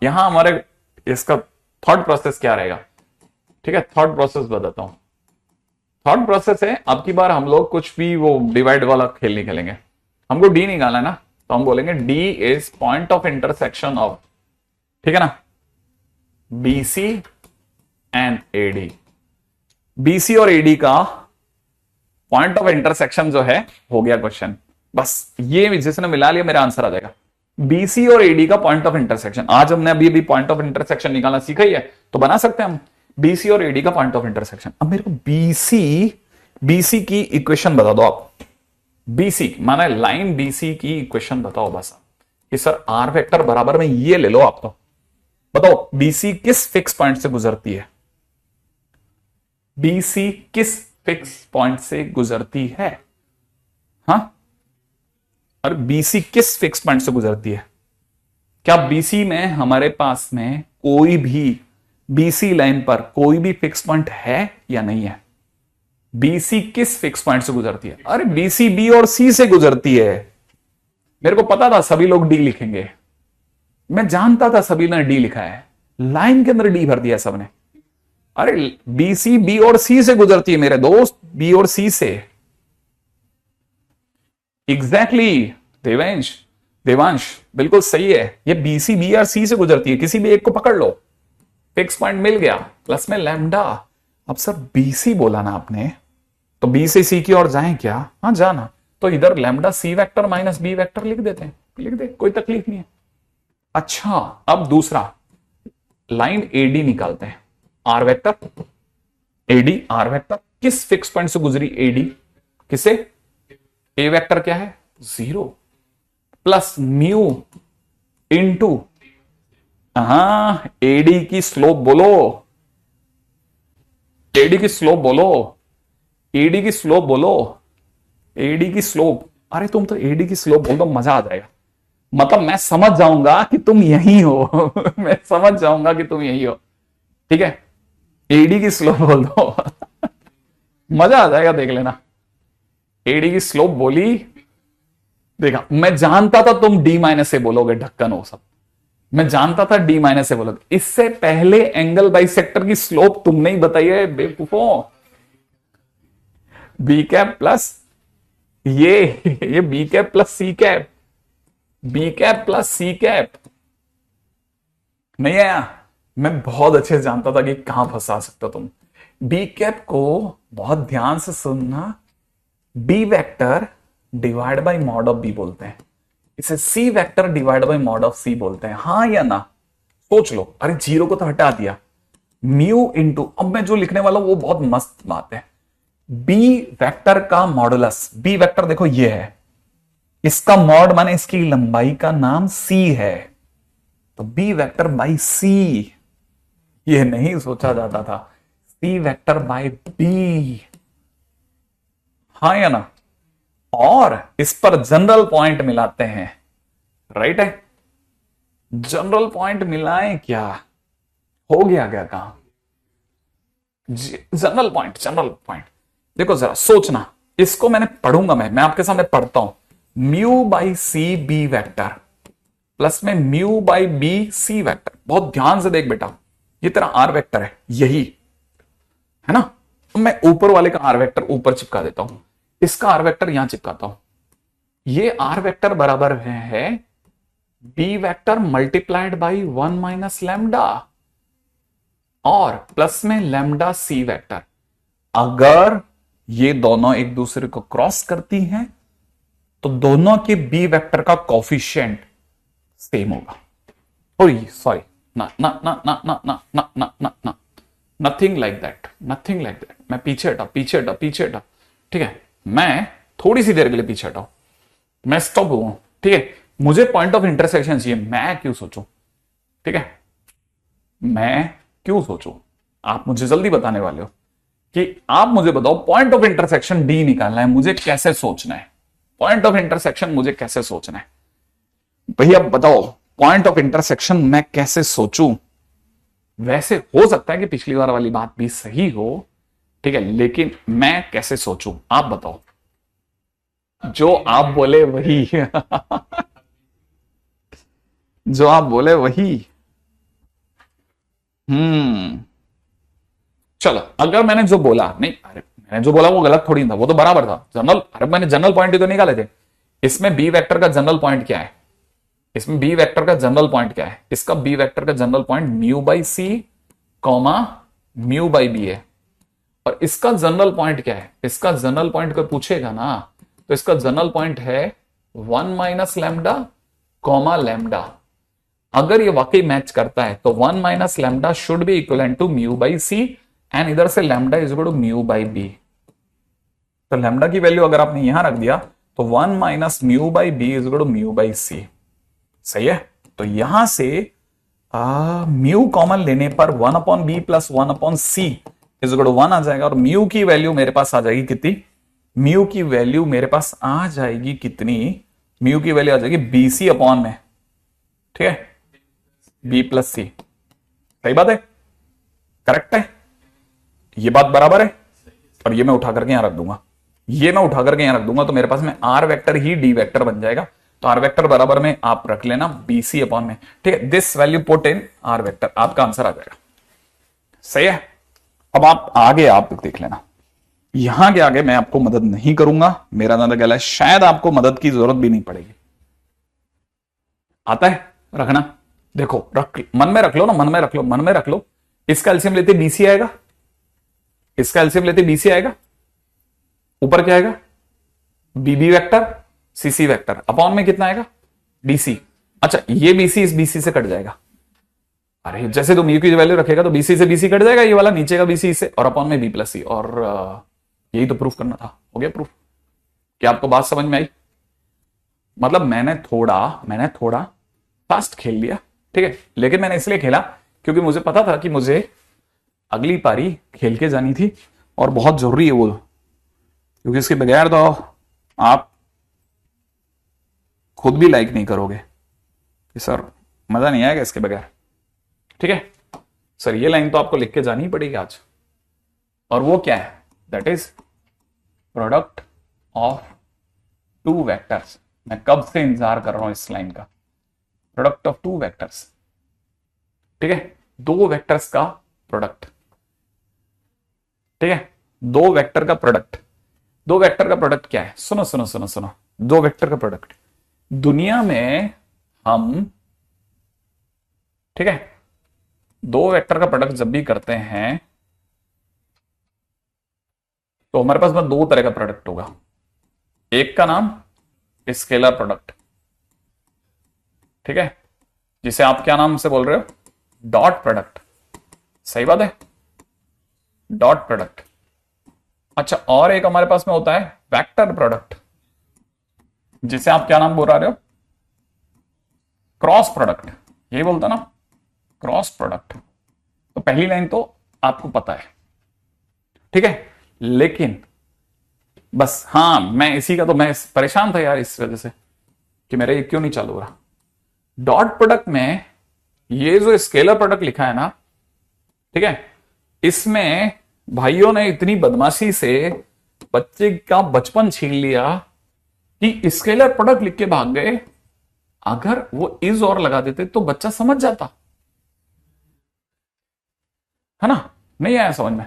यहां हमारे इसका थॉट प्रोसेस क्या रहेगा, ठीक है, थॉट प्रोसेस बताता हूं, थॉट प्रोसेस है, अब की बार हम लोग कुछ भी वो डिवाइड वाला खेल नहीं खेलेंगे, हमको डी निकालना है ना, तो हम बोलेंगे D is point of intersection of, ठीक है ना, बीसी एंड एडी, बीसी और एडी का पॉइंट ऑफ इंटरसेक्शन जो है, हो गया क्वेश्चन, बस ये जिसने मिला लिया मेरा आंसर आ जाएगा, बीसी और एडी का पॉइंट ऑफ इंटरसेक्शन, आज हमने अभी अभी पॉइंट ऑफ इंटरसेक्शन निकालना सीखा ही है, तो बना सकते हैं हम बीसी और एडी का पॉइंट ऑफ इंटरसेक्शन। अब मेरे को बीसी की इक्वेशन बता दो आप, बीसी माना लाइन बीसी की इक्वेशन बताओ बस, कि सर आर वेक्टर बराबर में ये ले लो आप, तो बताओ बीसी किस फिक्स पॉइंट से गुजरती है, बीसी किस फिक्स पॉइंट से गुजरती है, हाँ, और बीसी किस फिक्स पॉइंट से गुजरती है, क्या बीसी में हमारे पास में कोई भी बीसी लाइन पर कोई भी फिक्स पॉइंट है या नहीं है, बीसी किस फिक्स पॉइंट से गुजरती है, अरे बीसी बी और सी से गुजरती है, मेरे को पता था सभी लोग डी लिखेंगे, मैं जानता था सभी ने डी लिखा है, लाइन के अंदर डी भर दिया सबने, अरे बीसी बी और सी से गुजरती है मेरे दोस्त, बी और सी से, एग्जैक्टली देवांश बिल्कुल सही है, ये बीसी बी और सी से गुजरती है, किसी भी एक को पकड़ लो, फिक्स पॉइंट मिल गया, प्लस में लैम्डा। अब सर बीसी बोला ना आपने, तो बी से सी की ओर जाएं क्या? हाँ जाना, तो इधर lambda c vector minus B vector लिख देते हैं, लिख दे, कोई तकलीफ नहीं है। अच्छा, अब दूसरा लाइन एडी निकालते हैं, r vector, AD r vector किस फिक्स पॉइंट से गुजरी? एडी किसे? ए वेक्टर क्या है? 0 प्लस म्यू इंटू, एडी की स्लोप बोलो, एडी की स्लोप बोलो, एडी की स्लोप बोलो, एडी की स्लोप। अरे तुम तो एडी की स्लोप बोल दो, मजा आ जाएगा, मतलब मैं समझ जाऊंगा कि तुम यही हो मैं समझ जाऊंगा कि तुम यही हो, ठीक है। एडी की स्लोप बोल दो मजा आ जाएगा, देख लेना। एडी की स्लोप बोली, देखा, मैं जानता था तुम डी माइनस से बोलोगे, ढक्कन हो सब, मैं जानता था डी माइनस से बोलोगे। इससे पहले एंगल बाइसेक्टर की स्लोप तुमने ही बताई है बेवकूफों। बी कैप प्लस ये बी कैप प्लस सी कैप, बी कैप प्लस सी कैप नहीं आया। मैं बहुत अच्छे से जानता था कि कहां फंसा सकता तुम। बी कैप को बहुत ध्यान से सुनना, B vector divide by mod of B बोलते हैं, इसे C vector divide by mod of C बोलते हैं, हाँ या ना? सोच लो। अरे जीरो को तो हटा दिया, म्यू इंटू, अब मैं जो लिखने वाला हूं वो बहुत मस्त बात है, बी वेक्टर का मॉडुलस। बी वेक्टर देखो ये है, इसका मॉड माने इसकी लंबाई का नाम सी है, तो बी वेक्टर बाई सी, ये नहीं सोचा जाता था, सी वेक्टर बाय बी, हाँ या ना? और इस पर जनरल पॉइंट मिलाते हैं, राइट है? जनरल पॉइंट मिलाएं क्या? हो गया क्या काम? जनरल पॉइंट, जनरल पॉइंट देखो जरा सोचना, इसको मैंने पढ़ूंगा, मैं आपके सामने पढ़ता हूं, mu by C B vector plus में mu by B C vector. बहुत ध्यान से देख बेटा, ये तेरा आर वेक्टर है, यही है ना? तो मैं ऊपर वाले का आर वेक्टर ऊपर चिपका देता हूं, इसका आर वेक्टर यहां चिपकाता हूं। ये आर वेक्टर बराबर है b vector multiplied by 1 minus lambda और प्लस में लैम्डा सी वेक्टर। अगर ये दोनों एक दूसरे को क्रॉस करती हैं तो दोनों के बी वेक्टर का कोफिशिएंट सेम होगा। सॉरी, ना ना ना ना ना ना ना ना ना ना, nothing like that, nothing like that. मैं पीछे हटा, पीछे हटा, पीछे हटा, ठीक है? मैं थोड़ी सी देर के लिए पीछे हटाऊं, मैं स्टॉप हुआ, ठीक है? मुझे पॉइंट ऑफ इंटरसेक्शन चाहिए, मैं क्यों सोचूं, ठीक है? मैं क्यों सोचूं? आप मुझे जल्दी बताने वाले हो कि आप मुझे बताओ पॉइंट ऑफ इंटरसेक्शन डी निकालना है, मुझे कैसे सोचना है? पॉइंट ऑफ इंटरसेक्शन मुझे कैसे सोचना है भैया? बताओ पॉइंट ऑफ इंटरसेक्शन मैं कैसे सोचूं? वैसे हो सकता है कि पिछली बार वाली बात भी सही हो, ठीक है, लेकिन मैं कैसे सोचूं आप बताओ। जो आप बोले वही जो आप बोले वही। चलो, अगर मैंने जो बोला, नहीं अरे मैंने जो बोला वो गलत थोड़ी था, वो तो बराबर था। जनरल, अरे मैंने जनरल पॉइंट ही तो निकाले थे। इसमें बी वेक्टर का जनरल पॉइंट क्या है? इसमें बी वेक्टर का जनरल पॉइंट क्या है? इसका बी वेक्टर का general point mu by c comma mu by b है। और इसका जनरल पॉइंट क्या है? इसका जनरल पॉइंट को पूछेगा ना, तो इसका जनरल पॉइंट है 1 माइनस लैम्डा कॉमा लैम्डा। अगर ये वाकई मैच करता है तो 1 minus lambda should be equivalent to mu by C, and इधर से lambda is equal to mu by B. तो लैम्डा की वैल्यू अगर आपने यहां रख दिया तो 1 minus mu by B is equal to mu by C, सही है? तो यहां से म्यू कॉमन लेने पर 1 upon b plus 1 upon c is equal to 1 आ जाएगा, और म्यू की वैल्यू मेरे पास आ जाएगी कितनी? म्यू की वैल्यू मेरे पास आ जाएगी कितनी? म्यू की वैल्यू आ जाएगी बी सी अपॉन में, ठीक है? बी प्लस सी, सही बात है? करेक्ट है? ये बात बराबर है? और ये मैं उठा करके यहां रख दूंगा, ये मैं उठा करके यहां रख दूंगा, तो मेरे पास में आर वेक्टर ही डी वेक्टर बन जाएगा। तो आर वेक्टर बराबर में आप रख लेना बीसी अपॉन में, ठीक है? This value put in are vector, आपका आंसर आ जाएगा, सही है? अब आप आगे आप देख लेना, यहां के आगे मैं आपको मदद नहीं करूंगा, मेरा ज्यादा गला है, शायद आपको मदद की जरूरत भी नहीं पड़ेगी। आता है रखना? देखो रख, मन में रख लो ना, मन में रख लो, मन में रख लो। इसका एलसीएम लेते बीसी आएगा, इसका एलसीएम लेते बीसी आएगा, ऊपर क्या आएगा बीबी वेक्टर सीसी वेक्टर, अपॉन में कितना आएगा बीसी। अच्छा ये बीसी इस बीसी से कट जाएगा, अरे जैसे तुम यू की वैल्यू रखेगा तो बीसी से बीसी कट जाएगा, ये वाला नीचे का बीसी से, और अपॉन में बी प्लस सी, और यही तो प्रूफ करना था। हो गया प्रूफ। क्या आपको बात समझ में आई? मतलब मैंने थोड़ा फास्ट खेल लिया, ठीक है, लेकिन मैंने इसलिए खेला क्योंकि मुझे पता था कि मुझे अगली पारी खेल के जानी थी और बहुत जरूरी है वो, क्योंकि इसके बगैर तो आप खुद भी लाइक नहीं करोगे कि सर मजा नहीं आएगा इसके बगैर। ठीक है सर, ये लाइन तो आपको लिख के जानी ही पड़ेगी आज, और वो क्या है, that is product of two vectors. मैं कब से इंतजार कर रहा हूं इस लाइन का, प्रोडक्ट ऑफ टू वेक्टर्स। ठीक है, दो वेक्टर्स का प्रोडक्ट। ठीक है, दो वेक्टर का प्रोडक्ट। दो वेक्टर का प्रोडक्ट क्या है? सुनो सुनो सुनो सुनो, दो वेक्टर का प्रोडक्ट दुनिया में हम, ठीक है, दो वेक्टर का प्रोडक्ट जब भी करते हैं तो हमारे पास में दो तरह का प्रोडक्ट होगा। एक का नाम स्केलर प्रोडक्ट, ठीक है, जिसे आप क्या नाम से बोल रहे हो, डॉट प्रोडक्ट। सही बात है, डॉट प्रोडक्ट। अच्छा, और एक हमारे पास में होता है वेक्टर प्रोडक्ट, जिसे आप क्या नाम बोल रहे हो, क्रॉस प्रोडक्ट। यही बोलता ना, क्रॉस प्रोडक्ट। तो पहली लाइन तो आपको पता है, ठीक है, लेकिन बस हाँ, मैं इसी का तो मैं परेशान था यार इस वजह से कि मेरा ये क्यों नहीं चालू हो रहा। डॉट प्रोडक्ट में ये जो स्केलर प्रोडक्ट लिखा है ना, ठीक है, इसमें भाइयों ने इतनी बदमाशी से बच्चे का बचपन छीन लिया कि स्केलर प्रोडक्ट लिख के भाग गए। अगर वो इज और लगा देते तो बच्चा समझ जाता, है ना? नहीं आया समझ में?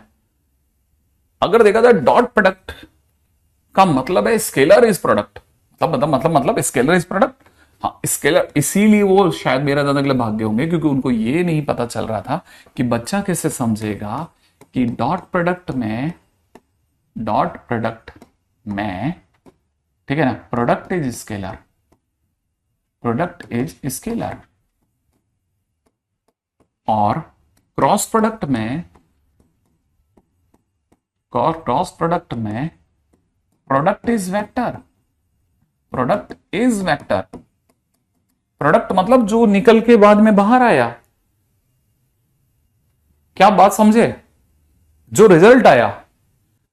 अगर देखा जाए डॉट प्रोडक्ट का मतलब है स्केलर इज प्रोडक्ट, मतलब स्केलर इज प्रोडक्ट। हाँ स्केलर, इसीलिए वो शायद मेरा दादा के लिए भाग गए होंगे, क्योंकि उनको ये नहीं पता चल रहा था कि बच्चा कैसे समझेगा कि डॉट प्रोडक्ट में, ठीक है ना, product is scalar, product is scalar, और क्रॉस प्रोडक्ट में product is vector, product is vector. Product मतलब जो निकल के बाद में बाहर आया। क्या बात समझे? जो रिजल्ट आया,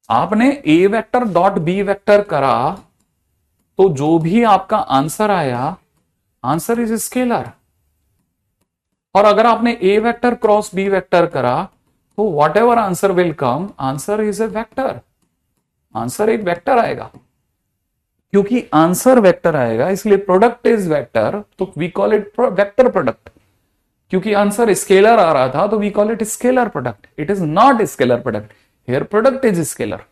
आपने a vector dot B vector करा तो जो भी आपका आंसर आया, आंसर इज स्केलर। और अगर आपने a vector cross B vector करा तो whatever answer will come, answer is a vector. Answer एक वेक्टर आएगा, क्योंकि आंसर वेक्टर आएगा इसलिए प्रोडक्ट इज वेक्टर, तो we call it vector product. क्योंकि आंसर स्केलर आ रहा था तो we call it scalar product. It is not scalar product, here product is scalar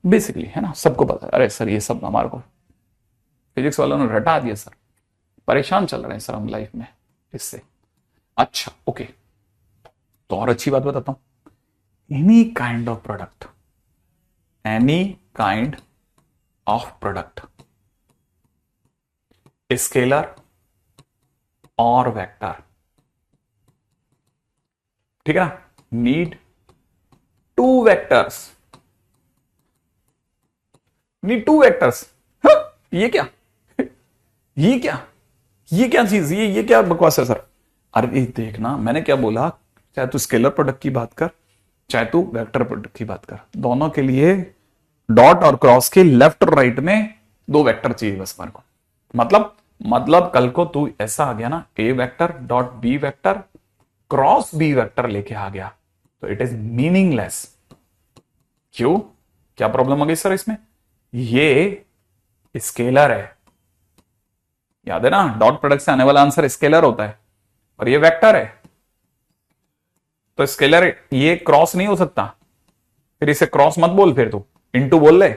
basically, है ना? सबको पता है। अरे सर ये सब हमारे को फिजिक्स वालों ने रटा दिया सर, परेशान चल रहे हैं सर हम लाइफ में इससे। अच्छा ओके, तो और अच्छी बात बताता हूं, any kind of product, any kind of product, scalar और वेक्टर, ठीक है ना, need two vectors, need two vectors. ये क्या ये क्या चीज, ये क्या बकवास है सर? अरे देखना, मैंने क्या बोला, चाहे तू स्केलर प्रोडक्ट की बात कर, चाहे तू वेक्टर प्रोडक्ट की बात कर, दोनों के लिए डॉट और क्रॉस के लेफ्ट और राइट में दो वेक्टर चाहिए बस मेरे को। मतलब कल को तू ऐसा आ गया ना, A vector dot B vector cross B vector लेके आ गया तो इट इज मीनिंगलेस। क्यों? क्या प्रॉब्लम आ गई सर इसमें? ये स्केलर है, याद है ना, डॉट प्रोडक्ट से आने वाला आंसर स्केलर होता है, और ये वेक्टर है। तो स्केलर ये क्रॉस नहीं हो सकता, फिर इसे क्रॉस मत बोल, फिर तू इनटू बोल ले।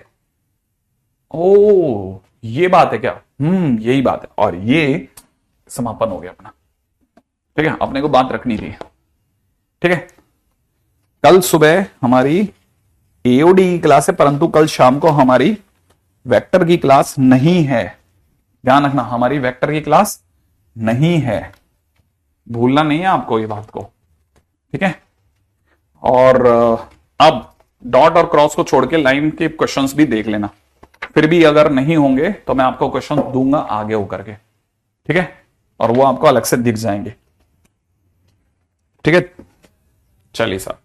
ओ ये बात है क्या? यही बात है, और ये समापन हो गया अपना। ठीक है, अपने को बात रखनी थी। ठीक है, कल सुबह हमारी एओडी की क्लास है, परंतु कल शाम को हमारी वेक्टर की क्लास नहीं है। ध्यान रखना, हमारी वेक्टर की क्लास नहीं है, भूलना नहीं है आपको ये बात को। ठीक है, और अब डॉट और क्रॉस को छोड़ के लाइन के क्वेश्चंस भी देख लेना, फिर भी अगर नहीं होंगे तो मैं आपको क्वेश्चन दूंगा आगे होकर के। ठीक है, और वो आपको अलग से दिख जाएंगे। ठीक है, चलिए साहब।